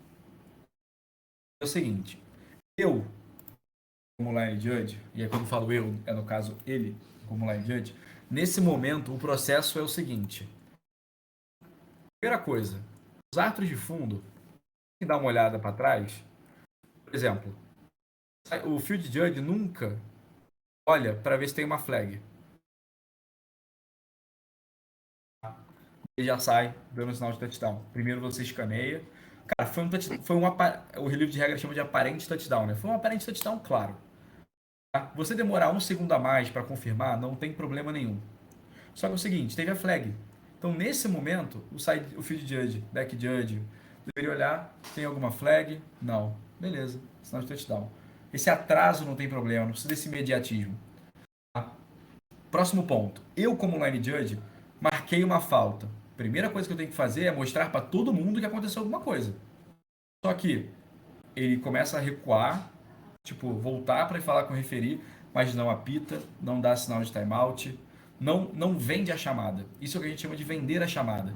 A: É o seguinte. Eu, como Line Judge, e aí quando eu falo eu, é no caso ele, como Line Judge, nesse momento o processo é o seguinte. Primeira coisa, os árbitros de fundo tem que dar uma olhada para trás. Por exemplo, o Field Judge nunca olha para ver se tem uma flag. Ele já sai dando sinal de touchdown. Primeiro você escaneia. Cara, o relevo de regra chama de aparente touchdown, né? Foi um aparente touchdown, claro. Tá? Você demorar um segundo a mais para confirmar, não tem problema nenhum. Só que é o seguinte, teve a flag. Então, nesse momento, o Field Judge, Back Judge, deveria olhar, tem alguma flag? Não. Beleza, sinal de touchdown. Esse atraso não tem problema, não precisa desse imediatismo. Tá? Próximo ponto. Eu, como Line Judge, marquei uma falta. Primeira coisa que eu tenho que fazer é mostrar para todo mundo que aconteceu alguma coisa. Só que ele começa a recuar, tipo, voltar para falar com o referi, mas não apita, não dá sinal de timeout, não vende a chamada. Isso é o que a gente chama de vender a chamada.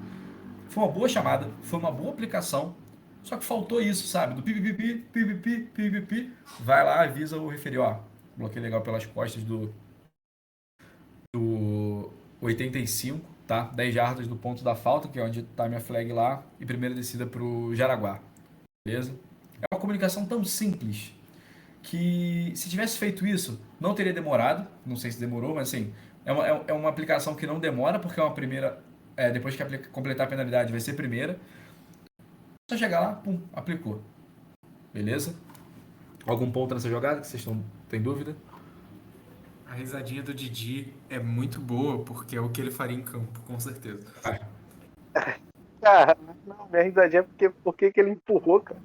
A: Foi uma boa chamada, foi uma boa aplicação, só que faltou isso, sabe? Do pipipi, vai lá, avisa o referi, ó, bloqueio legal pelas costas do 85, tá? 10 jardas do ponto da falta, que é onde tá a minha flag lá, e primeira descida pro Jaraguá, beleza? É uma comunicação tão simples que se tivesse feito isso, não teria demorado, não sei se demorou, mas assim, é uma aplicação que não demora, porque é uma primeira, depois que completar a penalidade vai ser primeira, só chegar lá, pum, aplicou, beleza? Algum ponto nessa jogada que vocês têm dúvida?
B: A risadinha do Didi é muito boa, porque é o que ele faria em campo, com certeza.
C: Cara, não, minha risadinha é porque que ele empurrou, cara.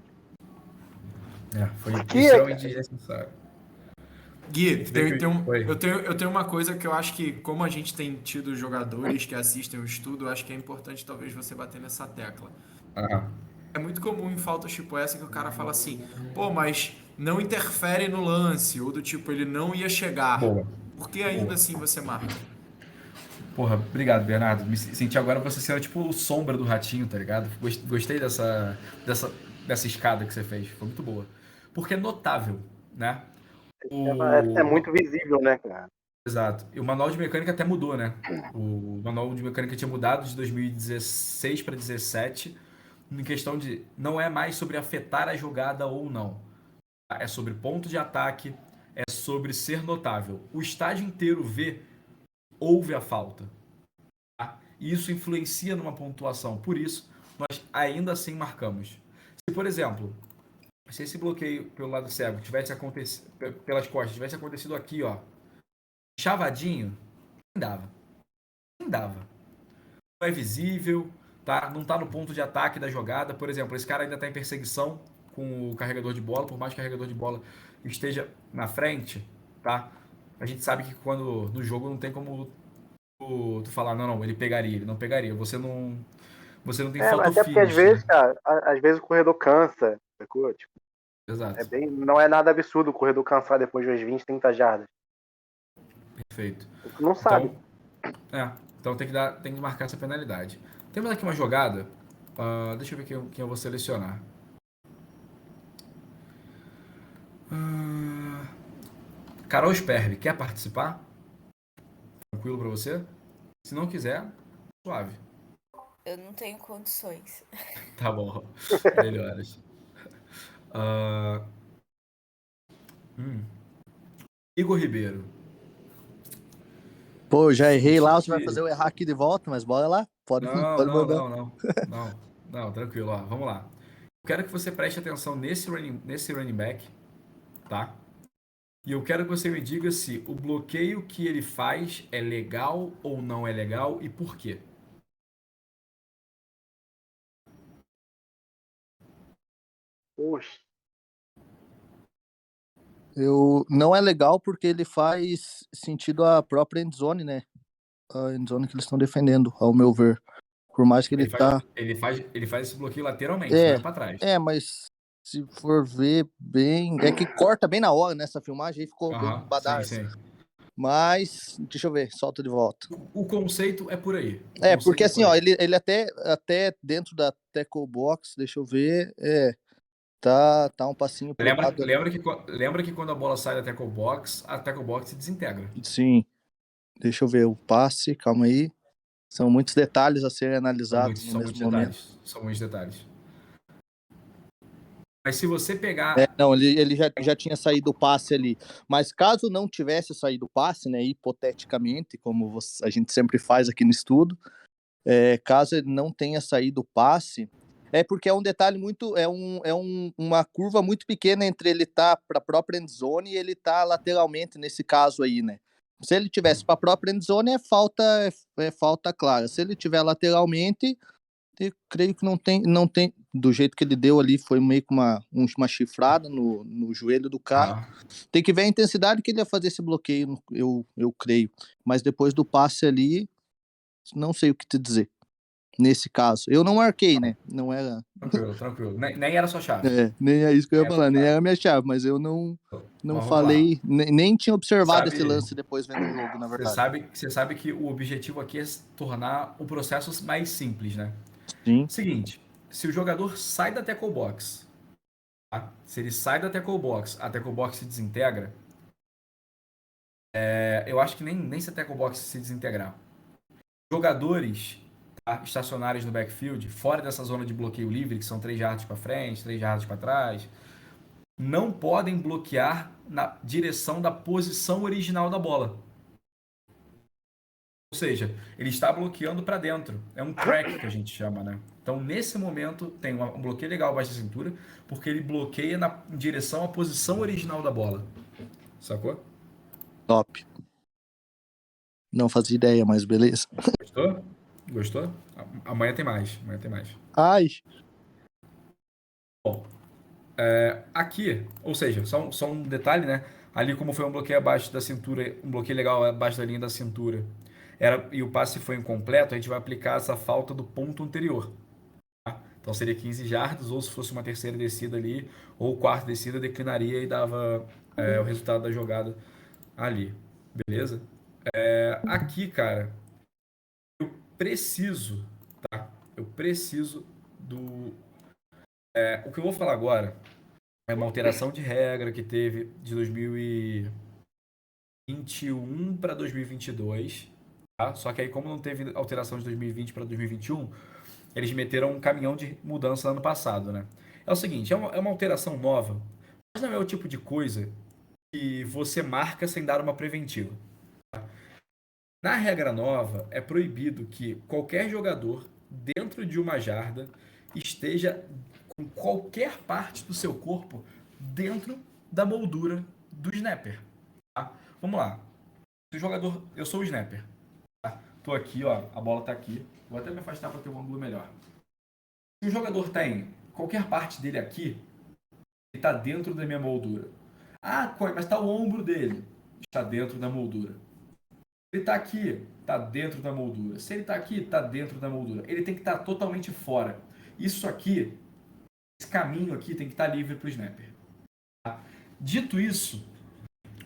A: Foi
C: Que,
A: extremamente desnecessário.
B: Gui, eu tenho uma coisa que eu acho que, como a gente tem tido jogadores que assistem o estudo, eu acho que é importante talvez você bater nessa tecla. É muito comum em faltas tipo essa que o cara fala assim, pô, mas não interfere no lance, ou do tipo, ele não ia chegar.
A: Boa.
B: Por que ainda assim você marca?
A: Porra, obrigado, Bernardo. Me senti agora você sendo tipo o sombra do ratinho, tá ligado? Gostei dessa, dessa escada que você fez. Foi muito boa. Porque é notável, né?
C: É
A: O...
C: muito visível, né, cara?
A: Exato. E o manual de mecânica até mudou, né? O manual de mecânica tinha mudado de 2016 para 2017, em questão de não é mais sobre afetar a jogada ou não. É sobre ponto de ataque, é sobre ser notável. O estádio inteiro vê, houve a falta. Tá? E isso influencia numa pontuação. Por isso, nós ainda assim marcamos. Se, por exemplo, se esse bloqueio pelo lado cego tivesse acontecido pelas costas, tivesse acontecido aqui, ó, chavadinho, nem dava. Nem dava. Não é visível, tá? Não tá no ponto de ataque da jogada. Por exemplo, esse cara ainda tá em perseguição com o carregador de bola, por mais que o carregador de bola esteja na frente, tá? A gente sabe que quando no jogo não tem como tu falar, não, ele pegaria, ele não pegaria. Você não tem photo
C: Até porque às
A: finish, né?
C: vezes, cara, às vezes o corredor cansa, sacou? Tipo,
A: Exato.
C: não é nada absurdo o corredor cansar depois das 20, 30 jardas.
A: Perfeito.
C: Tu não sabe.
A: Então tem que marcar essa penalidade. Temos aqui uma jogada. Deixa eu ver quem eu vou selecionar. Carol Sperby, quer participar? Tranquilo pra você? Se não quiser, suave.
I: Eu não tenho condições.
A: Tá bom. Melhoras. Igor Ribeiro.
J: Pô, já errei lá, você vai
A: Senti
J: fazer eu errar aqui de volta, mas bora lá. Pode mandar.
A: Não, tranquilo, ó. Vamos lá. Eu quero que você preste atenção nesse running back, tá? E eu quero que você me diga se o bloqueio que ele faz é legal ou não é legal e por quê.
C: Poxa.
J: Não é legal porque ele faz sentido a própria endzone, né? A endzone que eles estão defendendo, ao meu ver. Por mais que ele
A: Ele faz esse bloqueio lateralmente, não é pra trás.
J: Mas se for ver bem... É que corta bem na hora nessa filmagem, aí ficou bem badass.
A: Sim.
J: Mas, deixa eu ver, solta de volta.
A: O conceito é por aí.
J: Porque assim, ó, ele até dentro da tackle box, deixa eu ver, tá um passinho pro lado.
A: Lembra que quando a bola sai da tackle box, a tackle box se desintegra.
J: Sim. Deixa eu ver o passe, calma aí. São muitos detalhes a serem analisados no mesmo momento.
A: São muitos detalhes. Mas se você pegar...
J: Não, ele já tinha saído o passe ali. Mas caso não tivesse saído o passe, né, hipoteticamente, como a gente sempre faz aqui no estudo, caso ele não tenha saído o passe, porque é um detalhe muito... uma curva muito pequena entre ele tá para a própria endzone e ele tá lateralmente, nesse caso aí, né? Se ele tivesse para a própria endzone, é falta clara. Se ele tiver lateralmente, eu creio que não tem. Do jeito que ele deu ali, foi meio que uma chifrada no joelho do cara. Tem que ver a intensidade que ele ia fazer esse bloqueio, eu creio. Mas depois do passe ali, não sei o que te dizer. Nesse caso. Eu não marquei, né? Não era...
A: Tranquilo. Nem era sua chave.
J: Nem é isso que eu ia falar, nem era minha chave, mas eu não falei, nem tinha observado esse lance depois vendo o jogo, na verdade.
A: Você sabe que o objetivo aqui é tornar o processo mais simples, né?
J: Sim.
A: Seguinte, se o jogador sai da tackle box, tá? Se ele sai da tackle box, a tackle box se desintegra, eu acho que nem se a tackle box se desintegrar. Jogadores estacionários no backfield, fora dessa zona de bloqueio livre, que são 3 jardas para frente, 3 jardas para trás, não podem bloquear na direção da posição original da bola. Ou seja, ele está bloqueando para dentro. É um crack que a gente chama, né? Então, nesse momento, tem um bloqueio legal abaixo da cintura, porque ele bloqueia em direção à posição original da bola. Sacou?
J: Top. Não fazia ideia, mas beleza.
A: Gostou? Amanhã tem mais.
J: Ai.
A: Bom, aqui, ou seja, só um detalhe, né? Ali como foi um bloqueio abaixo da cintura, um bloqueio legal abaixo da linha da cintura, e o passe foi incompleto, a gente vai aplicar essa falta do ponto anterior. Tá? Então seria 15 jardas, ou se fosse uma terceira descida ali, ou quarta descida, declinaria e dava o resultado da jogada ali. Beleza? Aqui, cara, preciso, tá? Eu preciso do... o que eu vou falar agora é uma alteração de regra que teve de 2021 para 2022, tá? Só que aí, como não teve alteração de 2020 para 2021, eles meteram um caminhão de mudança ano passado, né? É o seguinte, é uma alteração nova, mas não é o tipo de coisa que você marca sem dar uma preventiva. Na regra nova, é proibido que qualquer jogador dentro de uma jarda esteja com qualquer parte do seu corpo dentro da moldura do snapper. Tá? Vamos lá. Se o jogador, eu sou o snapper. Tá? Tô aqui, ó, a bola tá aqui. Vou até me afastar para ter um ângulo melhor. Se o jogador tem qualquer parte dele aqui, ele está dentro da minha moldura. Ah, mas está o ombro dele. Está dentro da moldura. Ele está aqui, está dentro da moldura. Se ele está aqui, está dentro da moldura. Ele tem que estar totalmente fora. Isso aqui, esse caminho aqui tem que estar livre para o snapper. Tá? Dito isso,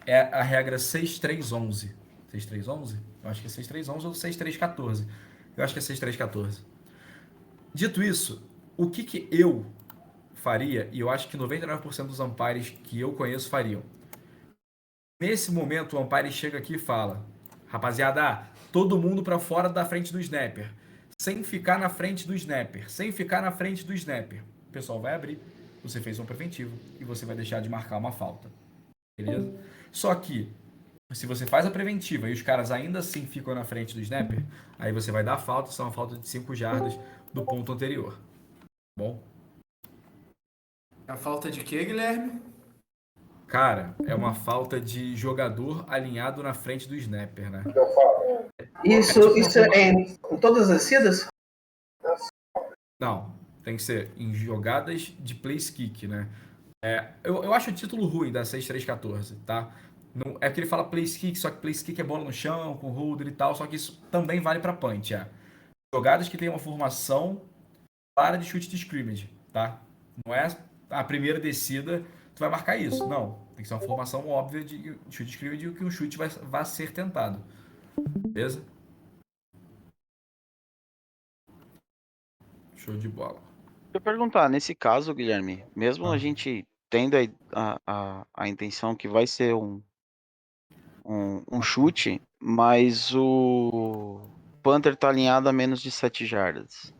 A: é a regra 6311. 6311? Eu acho que é 6311 ou 6314. Eu acho que é 6314. Dito isso, o que eu faria, e eu acho que 99% dos umpires que eu conheço fariam. Nesse momento, o umpire chega aqui e fala: rapaziada, todo mundo para fora da frente do snapper. Sem ficar na frente do snapper. Sem ficar na frente do snapper. O pessoal vai abrir, você fez um preventivo e você vai deixar de marcar uma falta. Beleza? Só que, se você faz a preventiva e os caras ainda assim ficam na frente do snapper, aí você vai dar a falta, são uma falta de 5 jardas do ponto anterior. Bom?
B: A falta de quê, Guilherme?
A: Cara, é uma falta de jogador alinhado na frente do snapper, né?
K: Isso é em todas as descidas?
A: Não, tem que ser em jogadas de place kick, né? Eu acho o título ruim da 6314, tá? Não, é que ele fala place kick, só que place kick é bola no chão, com holder e tal, só que isso também vale pra punch, Jogadas que tem uma formação clara de chute de scrimmage, tá? Não é a primeira descida, tu vai marcar isso. Não, tem que ser uma formação óbvia de chute de scrimmage e que um chute vai ser tentado. Beleza? Show de bola.
D: Deixa eu perguntar, nesse caso, Guilherme, mesmo a gente tendo a intenção que vai ser um chute, mas o Panther tá alinhado a menos de 7 jardas.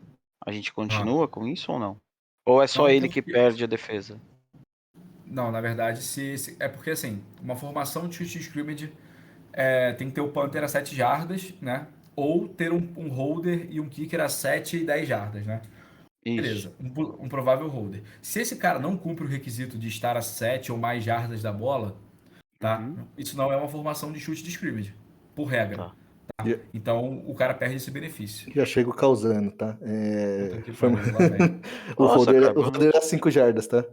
D: A gente continua com isso ou não? Ou é só
A: Não,
D: ele que perde a defesa?
A: Não, na verdade, é porque assim, uma formação de chute de scrimmage tem que ter o Panther a 7 jardas, né? Ou ter um holder e um kicker a 7 e 10 jardas, né?
D: Isso.
A: Beleza, um provável holder. Se esse cara não cumpre o requisito de estar a 7 ou mais jardas da bola, tá? Isso não é uma formação de chute de scrimmage, por regra. Tá. Então o cara perde esse benefício.
J: Já chego causando, tá? O
D: Nossa,
J: holder é 5 jardas, tá?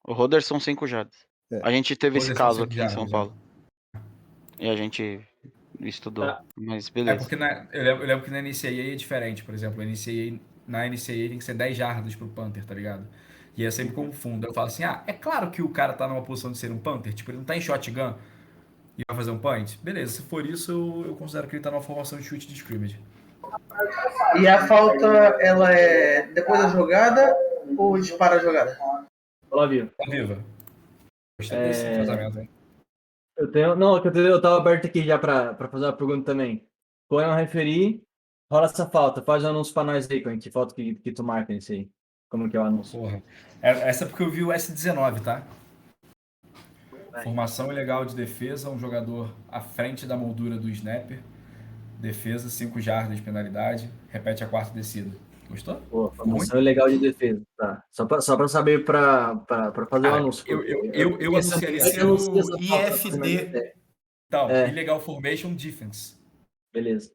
D: O holder são 5 jardas. A gente teve esse caso aqui em São Paulo. E a gente estudou, mas beleza.
A: Porque eu lembro que na NCAA é diferente, por exemplo, na NCAA tem que ser 10 jardas pro Panther, tá ligado? E eu sempre confundo. Eu falo assim, é claro que o cara tá numa posição de ser um Panther, tipo, ele não tá em shotgun e vai fazer um punch. Beleza, se for isso, eu considero que ele tá numa formação de chute de scrimmage.
K: E a falta, ela é depois da jogada ou dispara a jogada?
E: Olá, Viva.
A: Viva. Gostei desse entrosamento, hein?
E: Eu tava aberto aqui já pra fazer uma pergunta também. Põe um referee, rola essa falta, faz um anúncio pra nós aí, que falta que tu marca nisso aí. Como que é o anúncio?
A: Porra. Essa é porque eu vi o S19, tá? Formação ilegal de defesa, um jogador à frente da moldura do snapper. Defesa, 5 jardas de penalidade. Repete a quarta descida. Gostou?
E: Pô, formação ilegal de defesa. Tá. Só pra saber pra fazer o anúncio.
A: Eu anunciaria
B: o IFD.
A: Então, Illegal Formation Defense.
E: Beleza.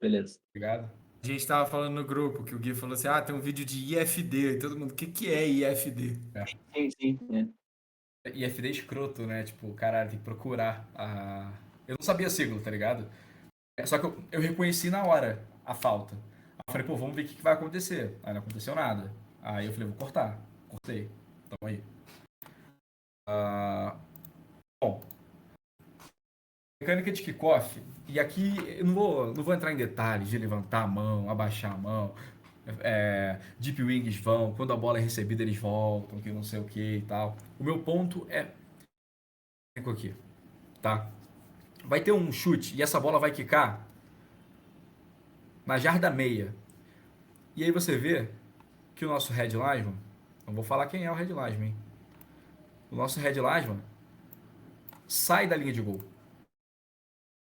A: Obrigado.
B: A gente tava falando no grupo que o Gui falou assim: tem um vídeo de IFD. E todo mundo, o que é IFD?
E: Sim.
A: IFD escroto, né? Tipo, caralho, tem que procurar Eu não sabia a sigla, tá ligado? Só que eu reconheci na hora a falta. Aí eu falei, pô, vamos ver o que vai acontecer. Aí não aconteceu nada. Aí eu falei, vou cortar. Cortei. Tamo aí. Bom. Mecânica de kickoff, e aqui eu não vou entrar em detalhes de levantar a mão, abaixar a mão, deep wings vão, quando a bola é recebida eles voltam, que não sei o que e tal. O meu ponto é aqui, tá? Vai ter um chute e essa bola vai quicar na jarda meia. E aí você vê que o nosso Red Lineman, não vou falar quem é o Red Lineman, hein? O nosso Red Lineman sai da linha de gol.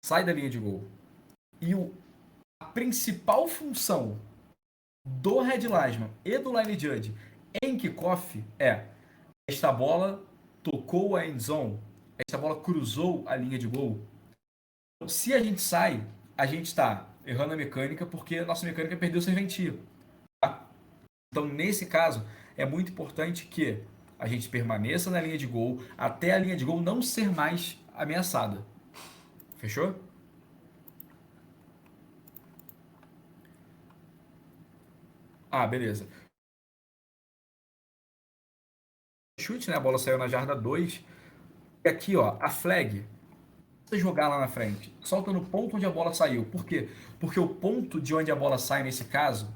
A: Sai da linha de gol. E a principal função do Red Lineman e do Line Judge em kickoff é: esta bola tocou a end zone, esta bola cruzou a linha de gol. Se a gente sai, a gente está errando a mecânica porque a nossa mecânica perdeu serventia. Tá? Então, nesse caso, é muito importante que a gente permaneça na linha de gol até a linha de gol não ser mais ameaçada. Fechou? Ah, beleza. Chute, né? A bola saiu na jarda 2. E aqui, ó, a flag. Você jogar lá na frente, solta no ponto onde a bola saiu. Por quê? Porque o ponto de onde a bola sai, nesse caso,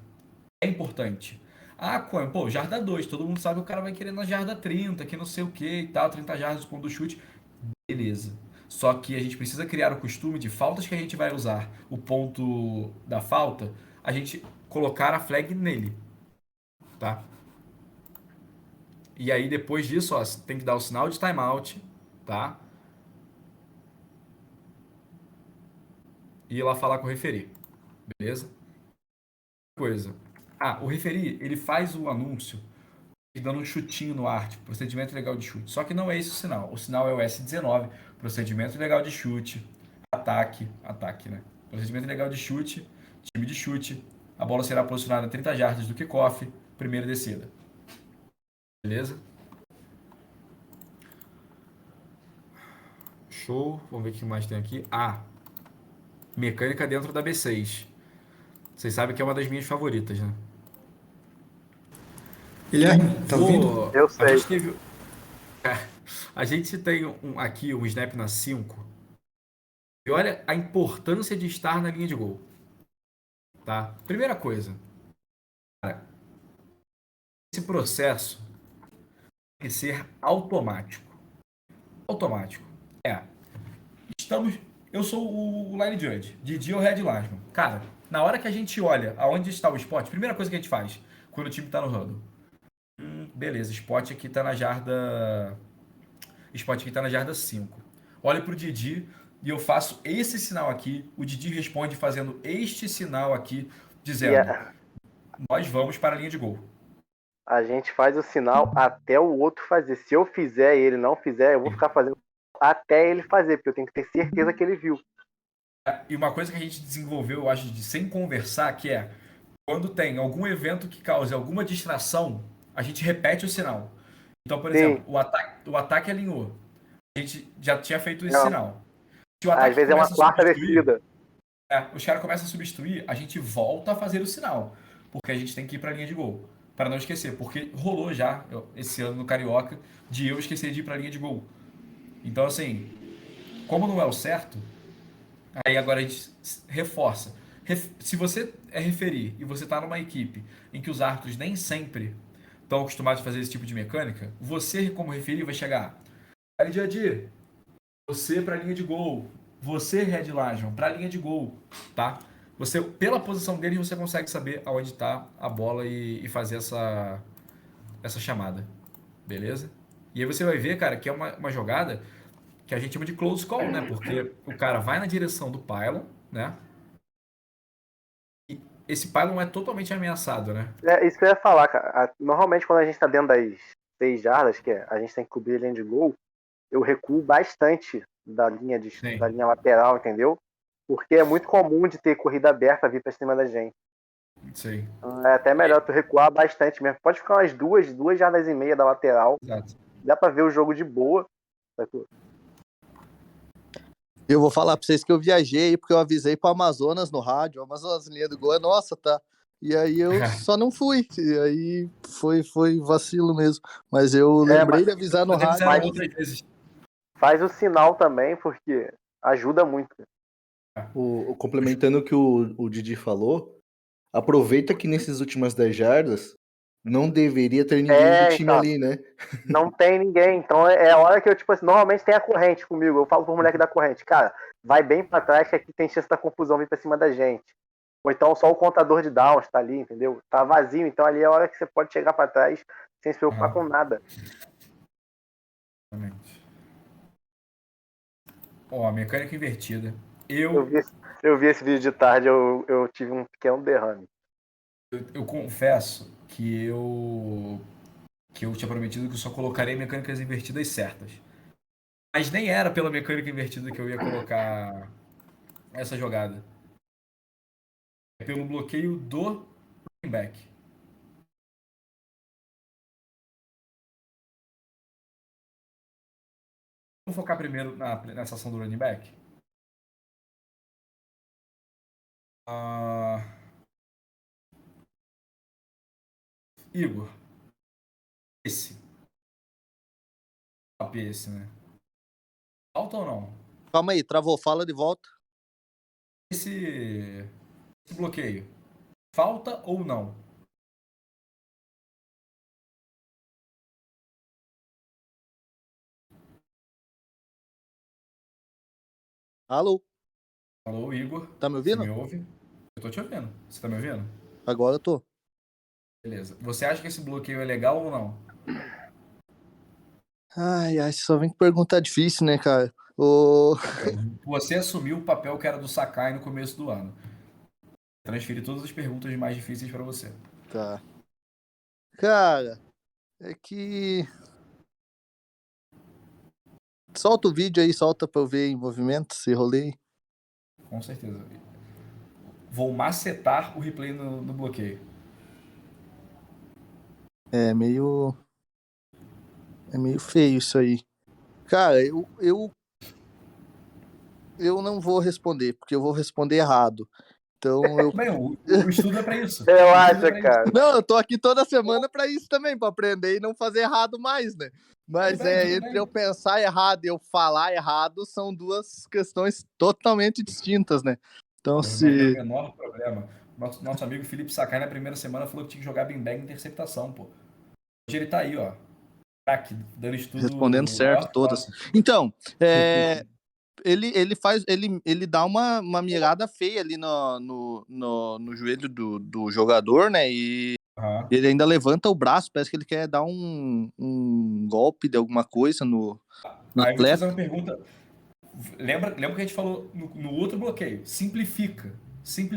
A: é importante. Ah, pô, jarda 2. Todo mundo sabe que o cara vai querer na jarda 30, que não sei o que e tal, 30 jardas do ponto do chute. Beleza. Só que a gente precisa criar o costume de faltas que a gente vai usar o ponto da falta, a gente colocar a flag nele, tá? E aí depois disso, ó, tem que dar o sinal de timeout, tá? E ir lá falar com o referi, beleza? Coisa. Ah, o referi, ele faz o anúncio dando um chutinho no ar, tipo, procedimento legal de chute. Só que não é esse o sinal. O sinal é o S19, procedimento legal de chute, ataque, né? Procedimento legal de chute, time de chute, a bola será posicionada a 30 jardas do kickoff, primeira descida. Beleza? Show. Vamos ver o que mais tem aqui. Ah, mecânica dentro da B6. Vocês sabem que é uma das minhas favoritas, né?
L: Guilherme, tá ouvindo?
C: Eu sei.
A: A gente tem aqui um snap na 5. E olha a importância de estar na linha de gol. Tá? Primeira coisa. Cara, esse processo tem que ser automático. Automático. Eu sou o Line Judge. Didi é o Red Lineman. Cara, na hora que a gente olha aonde está o spot, primeira coisa que a gente faz quando o time está no huddle. Beleza, spot aqui tá na jarda. Spot aqui tá na jarda 5. Olho pro Didi e eu faço esse sinal aqui. O Didi responde fazendo este sinal aqui, dizendo: nós vamos para a linha de gol.
C: A gente faz o sinal até o outro fazer. Se eu fizer e ele não fizer, eu vou ficar fazendo até ele fazer, porque eu tenho que ter certeza que ele viu.
A: E uma coisa que a gente desenvolveu, eu acho, sem conversar, que é quando tem algum evento que cause alguma distração, a gente repete o sinal. Então, por exemplo, o ataque alinhou. A gente já tinha feito esse sinal. Se o ataque
C: às vezes é uma quarta descida.
A: Os caras começam a substituir, a gente volta a fazer o sinal. Porque a gente tem que ir para a linha de gol. Para não esquecer. Porque rolou já, esse ano no Carioca, de eu esquecer de ir para a linha de gol. Então, assim, como não é o certo, aí agora a gente reforça. Se você é referir e você está numa equipe em que os árbitros nem sempre estão acostumados a fazer esse tipo de mecânica, você, como referir, vai chegar: Adi, você para a linha de gol, você, Red Lineman, para a linha de gol, tá? Você, pela posição dele, você consegue saber aonde está a bola e fazer essa chamada, beleza? E aí você vai ver, cara, que é uma jogada que a gente chama de close call, né? Porque o cara vai na direção do pylon, né? E esse pylon é totalmente ameaçado, né?
C: É isso que eu ia falar, cara. Normalmente, quando a gente tá dentro das 6 jardas, que a gente tem que cobrir a linha de gol, eu recuo bastante da linha lateral, entendeu? Porque é muito comum de ter corrida aberta vir pra cima da gente.
A: Sim.
C: É até melhor tu recuar bastante mesmo. Pode ficar umas 2 jardas e meia da lateral.
A: Exato.
C: Dá pra ver o jogo de boa.
J: Eu vou falar pra vocês que eu viajei porque eu avisei pro Amazonas no rádio. O Amazonas, linha do gol é nossa, tá? E aí eu só não fui. E aí foi vacilo mesmo. Mas eu lembrei de avisar no rádio.
C: Faz o sinal também, porque Ajuda muito.
J: Complementando o que o Didi falou, aproveita que nesses últimas 10 jardas não deveria ter ninguém do time
C: então,
J: ali, né?
C: Não tem ninguém. Então é a hora que eu, tipo assim, normalmente tem a corrente comigo. Eu falo pro moleque da corrente, cara, vai bem pra trás que aqui tem chance da confusão vir pra cima da gente. Ou então só o contador de downs tá ali, entendeu? Tá vazio, então ali é a hora que você pode chegar pra trás sem se preocupar com nada.
A: Exatamente. Ó, mecânica invertida.
C: Eu vi esse vídeo de tarde, eu tive um pequeno derrame.
A: Eu confesso que eu tinha prometido que eu só colocaria mecânicas invertidas certas. Mas nem era pela mecânica invertida que eu ia colocar essa jogada. É pelo bloqueio do running back. Vamos focar primeiro nessa ação do running back? Igor. Esse, né? Falta ou não?
J: Calma aí, travou, fala de volta.
A: Esse bloqueio, falta ou não?
J: Alô?
A: Alô, Igor.
J: Tá me ouvindo?
A: Você me ouve? Eu tô te ouvindo. Você tá me ouvindo?
J: Agora eu tô.
A: Beleza. Você acha que esse bloqueio é legal ou não?
J: Ai, só vem com pergunta difícil, né, cara?
A: Você assumiu o papel que era do Sakai no começo do ano. Transferi todas as perguntas mais difíceis pra você.
J: Tá. Cara, é que... Solta o vídeo aí, solta pra eu ver em movimento, esse rolê.
A: Com certeza. Vou macetar o replay no bloqueio.
J: É meio feio isso aí. Cara, eu não vou responder, porque eu vou responder errado. Então eu...
A: Bem, o estudo é pra isso.
C: Relaxa, cara.
J: Não, eu tô aqui toda semana pra isso também, pra aprender e não fazer errado mais, né? Mas entre eu pensar errado e eu falar errado, são duas questões totalmente distintas, né? Então,
A: Não tem o menor problema. Nosso amigo Felipe Sakai na primeira semana falou que tinha que jogar beanbag em interceptação, pô. Hoje ele tá aí, ó. Crack, dando estudo.
J: Respondendo certo todas. Então, ele dá uma mirada feia ali no joelho do jogador, né? E ele ainda levanta o braço, parece que ele quer dar um golpe de alguma coisa no
A: Aí eu vou te fazer
J: atleta.
A: uma pergunta. Lembra que a gente falou no outro bloqueio? Simplifica.
J: Sim.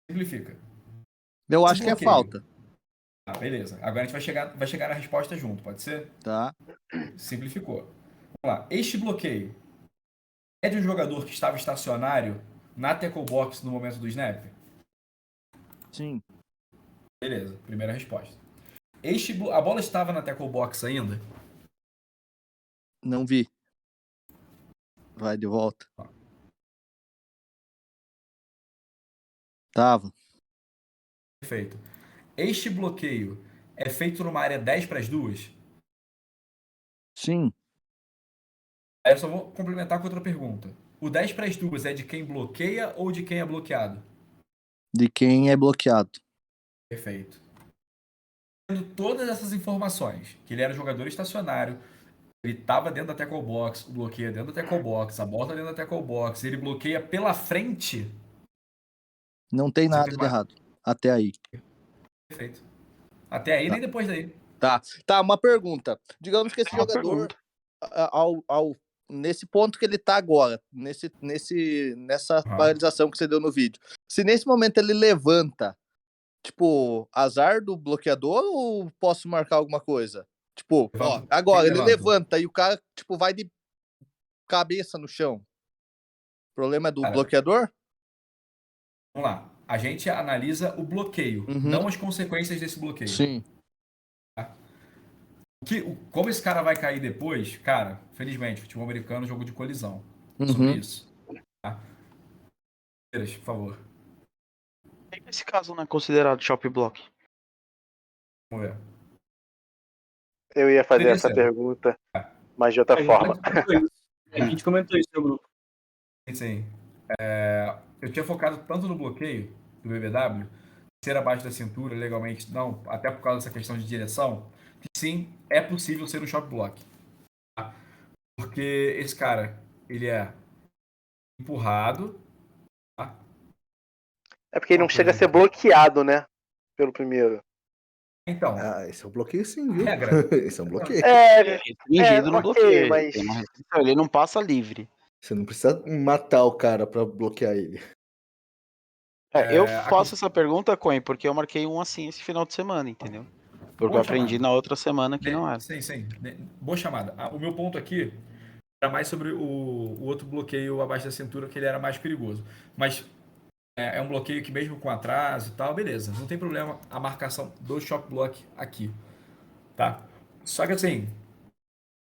A: Simplifica.
J: Eu acho que é falta.
A: Ah, beleza. Agora a gente vai chegar na resposta junto, pode ser?
J: Tá.
A: Simplificou. Vamos lá. Este bloqueio é de um jogador que estava estacionário na tackle box no momento do snap?
J: Sim.
A: Beleza. Primeira resposta. A bola estava na tackle box ainda?
J: Não vi. Vai de volta. Tava.
A: Perfeito. Este bloqueio é feito numa área 10 para as duas?
J: Sim.
A: Aí eu só vou complementar com outra pergunta. O 10 para as duas é de quem bloqueia ou de quem é bloqueado?
J: De quem é bloqueado.
A: Perfeito. Tendo todas essas informações, que ele era jogador estacionário, ele estava dentro da tackle box, o bloqueio é dentro da tackle box, a bola está dentro da tackle box, ele bloqueia pela frente.
J: Não tem nada de errado. Até aí.
A: Perfeito. Até aí, nem depois daí.
J: Tá, uma pergunta. Digamos que esse jogador, nesse ponto que ele tá agora, nessa paralisação que você deu no vídeo, se nesse momento ele levanta, tipo, azar do bloqueador ou posso marcar alguma coisa? Tipo, ó, agora ele levanta e o cara, tipo, vai de cabeça no chão. O problema é do bloqueador?
A: Vamos lá. A gente analisa o bloqueio, não as consequências desse bloqueio.
J: Sim.
A: Como esse cara vai cair depois, cara, felizmente, o futebol americano é um jogo de colisão. Sobre isso. Tá? Por favor.
D: Esse caso não é considerado chop block?
A: Vamos ver.
C: Eu ia fazer essa pergunta, mas de outra forma.
E: A gente comentou isso no grupo.
A: Sim. Eu tinha focado tanto no bloqueio do BBW, ser abaixo da cintura legalmente, não, até por causa dessa questão de direção, que sim, é possível ser um shot block. Tá? Porque esse cara, ele é empurrado. Tá?
C: É porque ele não chega a ser bloqueado, né? Pelo primeiro.
A: Então.
L: Esse é um bloqueio sim, viu?
A: Regra.
L: Esse é um bloqueio.
D: Restringido no bloqueio.
C: mas...
D: Tem uma restrição, ele não passa livre.
L: Você não precisa matar o cara pra bloquear ele.
D: Eu faço essa pergunta, Coen, porque eu marquei um assim esse final de semana, entendeu? Porque eu aprendi na outra semana que não era.
A: Sim. Boa chamada. O meu ponto aqui era mais sobre o outro bloqueio abaixo da cintura, que ele era mais perigoso. Mas é um bloqueio que mesmo com atraso e tal, beleza. Não tem problema a marcação do shot block aqui. Tá? Só que assim,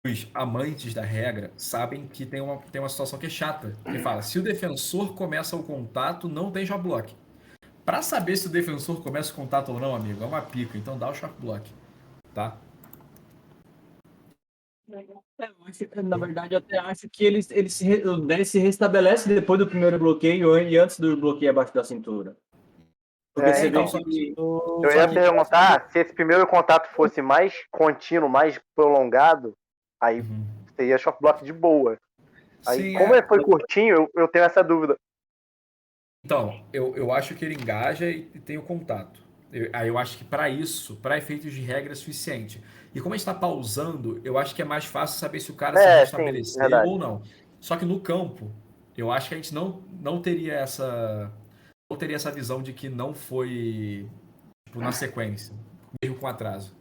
A: os amantes da regra sabem que tem uma situação que é chata. Que fala, se o defensor começa o contato, não tem shot block. Pra saber se o defensor começa o contato ou não, amigo, é uma pica. Então dá o shot block. Tá?
E: Na verdade, eu até acho que o Dennis se restabelece depois do primeiro bloqueio e antes do bloqueio abaixo da cintura. Porque você
C: então,
E: vê que...
C: Eu ia perguntar se esse primeiro contato fosse mais contínuo, mais prolongado, aí seria shot block de boa. Aí,
A: Sim,
C: como ele foi curtinho, eu tenho essa dúvida.
A: Então, eu acho que ele engaja e tem o contato. Aí eu acho que para isso, para efeitos de regra, é suficiente. E como a gente está pausando, eu acho que é mais fácil saber se o cara se restabeleceu ou não. Só que no campo, eu acho que a gente não teria essa visão de que não foi tipo, na sequência, mesmo com atraso.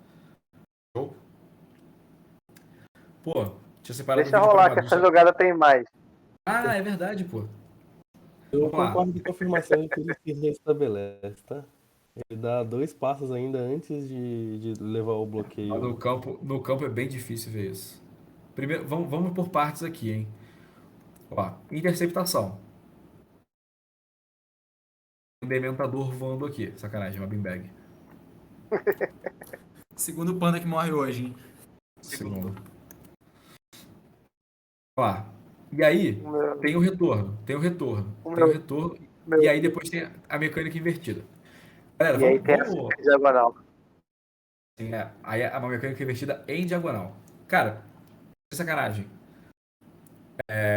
A: Show? Pô, deixa eu separar
C: Deixa rolar, que essa jogada tem mais.
A: Ah, é verdade, pô.
M: Eu concordo com a afirmação de que ele se restabelece, tá? Ele dá 2 passos ainda antes de levar o bloqueio.
A: No campo é bem difícil ver isso. Primeiro, vamos por partes aqui, hein? Ó, interceptação. Um dementador voando aqui. Sacanagem, uma beanbag.
B: Segundo panda que morre hoje, hein?
A: Segundo. Ó, e aí, tem o retorno. E aí depois tem a mecânica invertida. Galera,
C: e aí tem a diagonal.
A: Sim, aí é uma mecânica invertida em diagonal. Cara, sacanagem.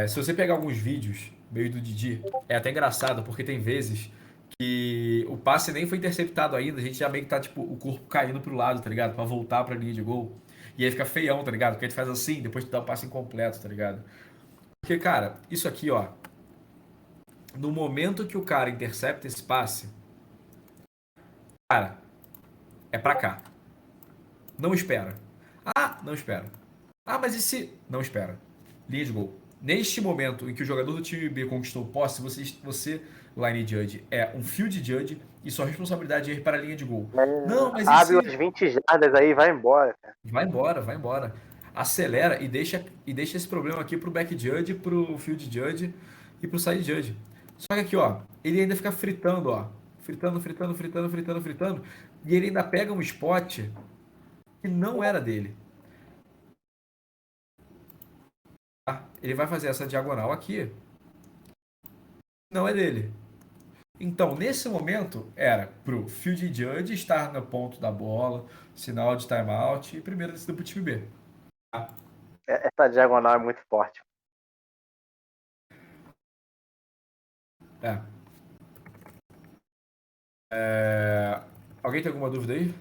A: Se você pegar alguns vídeos meio do Didi, é até engraçado, porque tem vezes que o passe nem foi interceptado ainda, a gente já meio que tá, tipo, o corpo caindo pro lado, tá ligado? Pra voltar pra linha de gol. E aí fica feião, tá ligado? Porque a gente faz assim, depois tu dá o passe incompleto, tá ligado? Porque, cara, isso aqui, ó. No momento que o cara intercepta esse passe, cara, é pra cá. Não espera. Não espera. Mas e se... Não espera. Linha de gol. Neste momento em que o jogador do time B conquistou posse, você line judge, é um field judge e sua responsabilidade é ir para a linha de gol. Não, mas
C: abre umas 20 jardas aí e vai embora. Cara.
A: Vai embora. Acelera e deixa esse problema aqui pro back judge, pro field judge e pro side judge. Só que aqui, ó, ele ainda fica fritando, ó. Fritando. E ele ainda pega um spot que não era dele. Ele vai fazer essa diagonal aqui. Não é dele. Então, nesse momento, era pro field judge estar no ponto da bola, sinal de timeout e primeira descida pro time B.
C: Essa diagonal é muito forte.
A: Alguém tem alguma dúvida aí?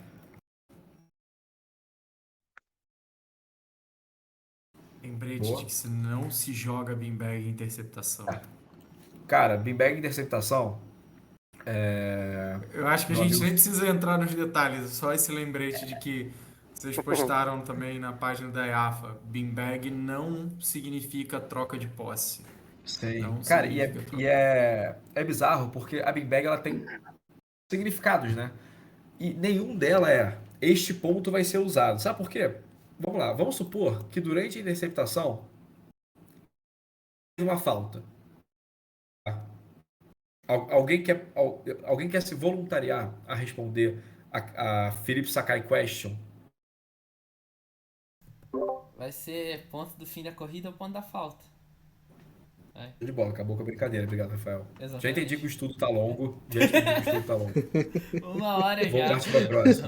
B: Lembrete de que se não se joga beanbag em interceptação.
A: Cara, beanbag em interceptação.
B: Eu acho que a gente nem precisa entrar nos detalhes, só esse lembrete de que vocês postaram também na página da IAFA. Beanbag não significa troca de posse.
A: Sim. Não, cara, e é bizarro porque a beanbag ela tem significados, né? E nenhum dela este ponto vai ser usado. Sabe por quê? Vamos lá, vamos supor que durante a interceptação uma falta. Alguém quer se voluntariar a responder a Felipe Sakai question?
G: Vai ser ponto do fim da corrida ou ponto da falta. Vai.
A: De bola, acabou com a brincadeira. Obrigado, Rafael.
G: Exatamente.
A: Já entendi que o estudo tá longo. Já entendi que o estudo tá longo.
G: 1 hora
A: Vou
G: já.
A: partir pra próxima.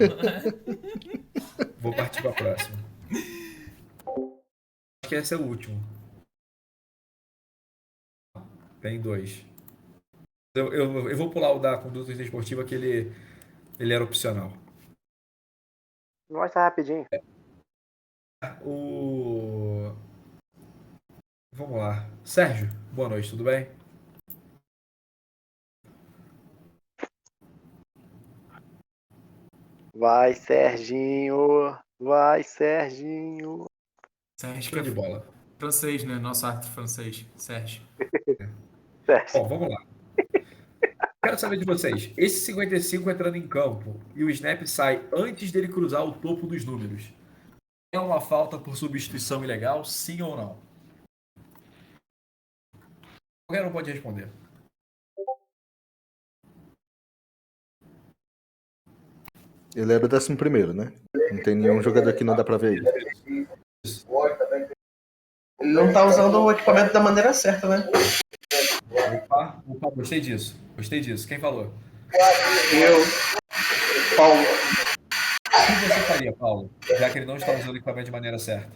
A: Vou partir pra próxima. Acho que esse é o último. Tem 2. Eu vou pular o da conduta esportiva, que ele era opcional.
C: Mostra rapidinho.
A: Vamos lá. Sérgio, boa noite, tudo bem?
C: Vai, Serginho. Vai, Serginho.
B: Sérgio
A: Show de bola.
B: francês, né? Nosso árbitro francês, Sérgio.
A: Bom, vamos lá. Quero saber de vocês. Esse 55 entrando em campo e o snap sai antes dele cruzar o topo dos números. É uma falta por substituição ilegal, sim ou não? Qualquer um pode responder.
L: Ele era o 11º, né? Não tem nenhum jogador que não dá pra ver ele.
K: Ele não tá usando o equipamento da maneira certa, né?
A: Opa, gostei disso. Gostei disso. Quem falou?
K: Eu. Paulo.
A: O que você faria, Paulo? Já que ele não está usando o equipamento de maneira certa.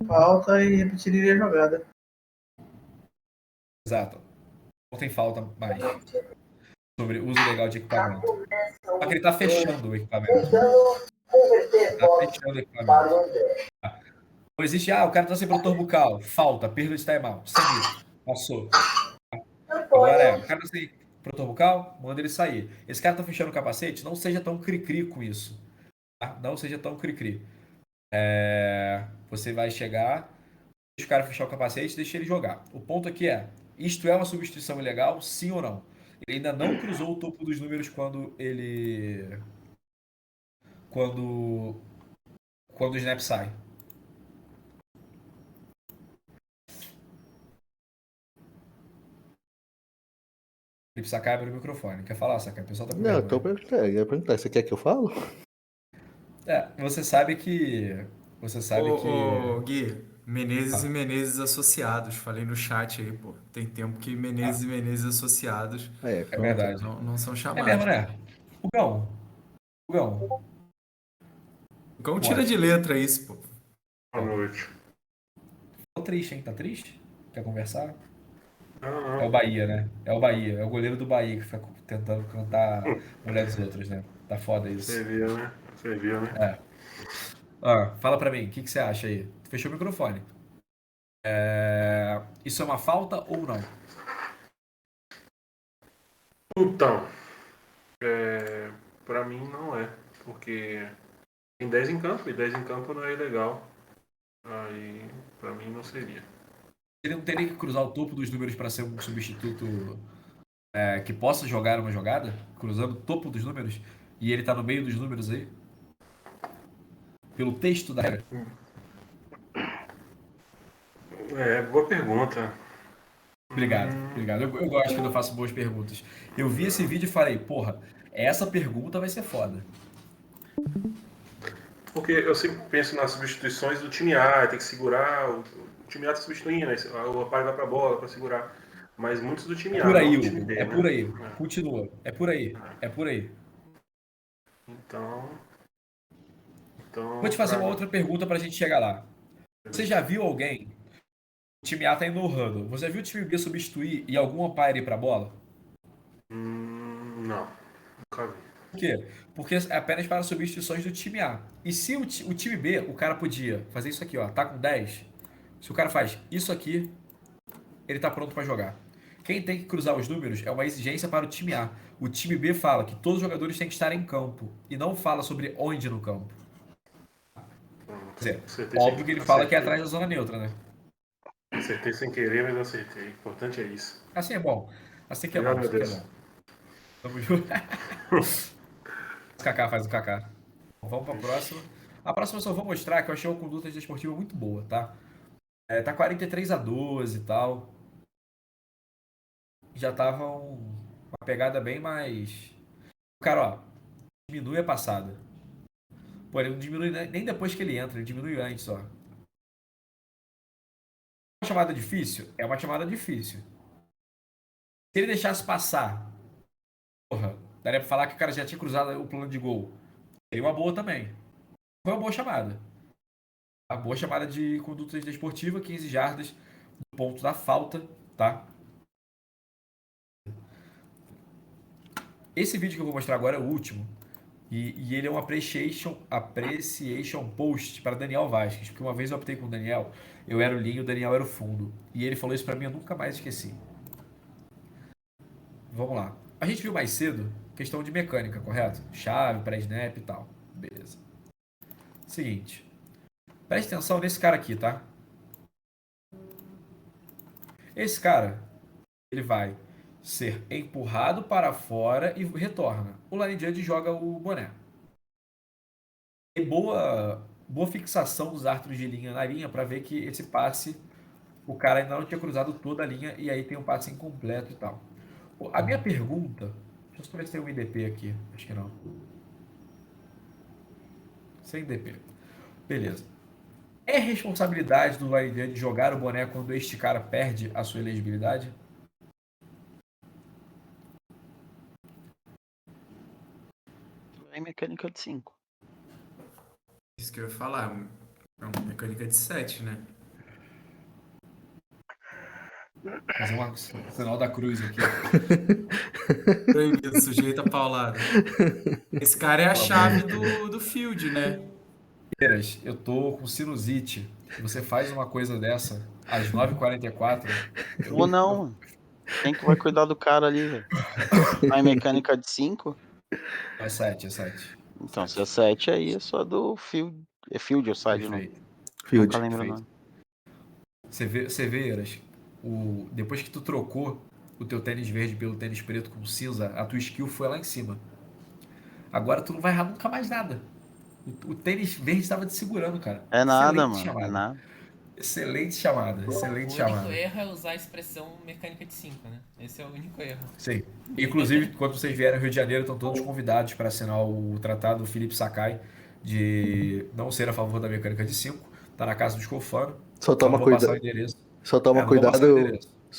K: Falta e repetiria a jogada.
A: Exato. Não tem falta mais sobre o uso legal de equipamento. Só que ele está fechando o equipamento. Está fechando o equipamento. Não existe, o cara está sem protetor bucal. Falta, perda de timeout. Seguido. Passou. Agora o cara está sem protetor bucal, manda ele sair. Esse cara está fechando o capacete, não seja tão cri-cri com isso. Tá? Não seja tão cri-cri. Você vai chegar, deixa o cara fechar o capacete e deixa ele jogar. O ponto aqui isto é uma substituição ilegal, sim ou não? Ele ainda não cruzou o topo dos números quando o snap sai. Felipe Sakai abre o microfone. Quer falar, Sakai? O pessoal tá com
L: Não,
A: vergonha.
L: eu ia perguntar. Você quer que eu falo?
A: Você sabe que...
B: Ô, Gui, Menezes e Menezes associados. Falei no chat aí, pô. Tem tempo que Menezes e Menezes associados.
A: É verdade.
B: Não são chamados.
A: É mesmo, né? Hugão.
B: Hugão tira de letra isso, pô.
N: Boa noite.
A: Tá triste, hein? Tá triste? Quer conversar?
N: Não.
A: É o Bahia, né? É o Bahia. É o goleiro do Bahia que fica tentando cantar mulher dos outros, né? Tá foda isso.
N: Você viu, né?
A: Fala pra mim, o que você acha aí? Tu fechou o microfone. Isso é uma falta ou não?
N: Então, pra mim não é. Porque tem 10 em campo e 10 em campo não é ilegal. Aí, pra mim não seria.
A: Ele não teria que cruzar o topo dos números para ser um substituto que possa jogar uma jogada, cruzando o topo dos números, e ele tá no meio dos números aí? Pelo texto da regra?
N: Boa pergunta.
A: Obrigado. Eu gosto quando eu faço boas perguntas. Eu vi esse vídeo e falei, porra, essa pergunta vai ser foda.
N: Porque eu sempre penso nas substituições do time A, tem que segurar, o time A tá substituindo, né? O pai vai pra bola pra segurar. Mas muitos do time A,
A: Por aí,
N: não do time B,
A: é
N: né?
A: por aí. Continua. É por aí.
N: Então,
A: Vou te fazer uma outra pergunta pra gente chegar lá. Você já viu alguém? O time A tá indo no huddle. Você já viu o time B substituir e algum umpire ir pra bola?
N: Não, nunca vi.
A: Por quê? Porque é apenas para substituições do time A. E se o time B, o cara podia fazer isso aqui, tá com 10. Se o cara faz isso aqui, ele tá pronto para jogar. Quem tem que cruzar os números é uma exigência para o time A. O time B fala que todos os jogadores têm que estar em campo e não fala sobre onde no campo. Quer dizer, óbvio que ele fala que é atrás da zona neutra, né?
N: Acertei sem querer, mas acertei. O importante é isso.
A: Assim é bom. Assim que é
N: Obrigado,
A: bom.
N: meu
A: Assim que é
N: Deus.
A: bom. Tamo junto. O Kaká faz o Kaká. Vamos pra próxima. A próxima eu só vou mostrar que eu achei uma conduta desportiva muito boa, tá? Tá 43-12 e tal. Já tava uma pegada bem mais... O cara, diminui a passada. Pô, ele não diminui nem depois que ele entra, ele diminui antes, ó. chamada difícil? É uma chamada difícil. Se ele deixasse passar, porra, daria pra falar que o cara já tinha cruzado o plano de gol. Seria uma boa também. Foi uma boa chamada. A boa chamada de conduta desportiva, 15 jardas do ponto da falta, tá? Esse vídeo que eu vou mostrar agora é o último. E ele é um appreciation post para Daniel Vasquez. Porque uma vez eu optei com o Daniel, eu era o linha e o Daniel era o fundo. E ele falou isso pra mim, eu nunca mais esqueci. Vamos lá. A gente viu mais cedo questão de mecânica, correto? Chave, pré-snap e tal. Beleza. Seguinte. Preste atenção nesse cara aqui, tá? Esse cara, ele vai ser empurrado para fora e retorna. O line judge joga o boné. Tem boa fixação dos árbitros de linha na linha para ver que esse passe, o cara ainda não tinha cruzado toda a linha e aí tem um passe incompleto e tal. A minha pergunta, deixa eu só ver se tem um IDP aqui, acho que não. Sem IDP. Beleza. É responsabilidade do line judge jogar o boné quando este cara perde a sua elegibilidade?
D: É mecânica de 5.
B: Isso que eu ia falar. É uma mecânica de 7, né?
A: Fazer um sinal da cruz aqui.
B: Proibido, sujeito a paulada. Esse cara é a chave do field, né?
A: Eu tô com sinusite. Você faz uma coisa dessa às 9h44.
D: Ou não. Quem que vai cuidar do cara ali, velho? A mecânica de 5?
A: É 7, é 7.
D: Então, se é 7 aí, é só do field. É field ou side, não?
L: Field.
D: Nunca lembro o nome.
A: Você vê, Eras, depois que tu trocou o teu tênis verde pelo tênis preto com cinza, a tua skill foi lá em cima. Agora tu não vai errar nunca mais nada. O tênis verde estava te segurando, cara.
D: É nada,
A: Excelente
D: mano.
A: chamada.
D: É nada.
A: Excelente chamada. Excelente chamada.
G: O único erro é usar a expressão mecânica de 5, né? Esse é o único erro.
A: Sim. Inclusive, quando vocês vierem ao Rio de Janeiro, estão todos convidados para assinar o tratado do Felipe Sakai de não ser a favor da mecânica de 5. Tá na casa do Scofano.
L: Só toma cuidado. Só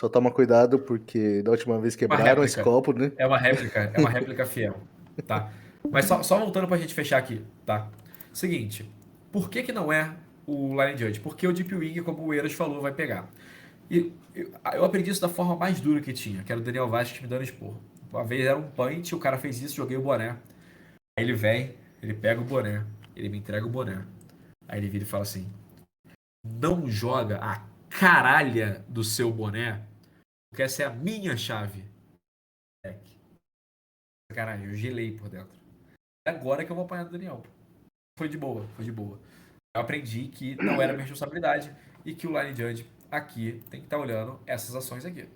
L: toma cuidado porque da última vez quebraram esse copo, né?
A: É uma réplica fiel, tá? Mas só voltando pra gente fechar aqui, tá? Seguinte, por que não é o line judge? Porque o deep wing, como o Eiras falou, vai pegar. E eu aprendi isso da forma mais dura que tinha, que era o Daniel Vasquez me dando esporro. Uma vez era um punch, o cara fez isso, joguei o boné. Aí ele vem, ele pega o boné, ele me entrega o boné. Aí ele vira e fala assim: não joga a caralha do seu boné, porque essa é a minha chave. Caralho, eu gelei por dentro. É agora que eu vou apanhar do Daniel. Foi de boa. Eu aprendi que não era minha responsabilidade e que o line judge aqui tem que estar olhando essas ações aqui.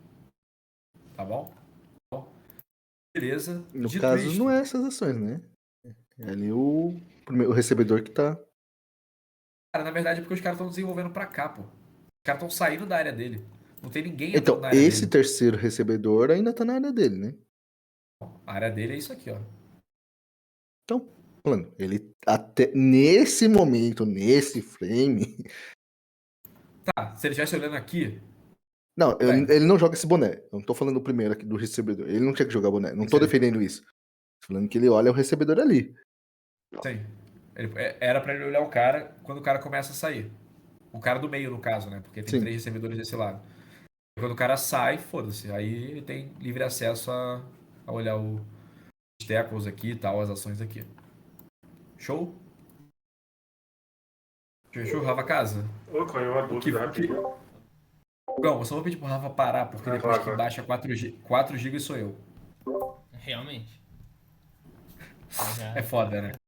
A: Tá bom? Beleza.
L: No caso, não é essas ações, né? É ali o recebedor que tá.
A: Cara, na verdade é porque os caras estão desenvolvendo pra cá, pô. Os caras estão saindo da área dele. Não tem ninguém
L: Então,
A: na área
L: esse
A: dele.
L: terceiro recebedor ainda tá na área dele, né?
A: A área dele é isso aqui, ó.
L: Então, falando, ele até nesse momento, nesse frame.
A: Tá, se ele estivesse olhando aqui.
L: Não, ele não joga esse boné. Eu não tô falando do primeiro aqui, do recebedor. Ele não tinha que jogar boné. Não tô defendendo isso. Tô falando que ele olha o recebedor ali.
A: Sim. Era pra ele olhar o cara quando o cara começa a sair. O cara do meio, no caso, né? Porque tem 3 recebedores desse lado. Quando o cara sai, foda-se. Aí ele tem livre acesso a olhar os tackles aqui e tal, as ações aqui. Show? Fechou, Rafa Casa?
N: Ô, Cunha, uma dúvida aqui.
A: Não, eu só vou pedir pro Rafa parar, porque depois que baixa 4 GB sou eu.
G: Realmente.
A: É foda, né?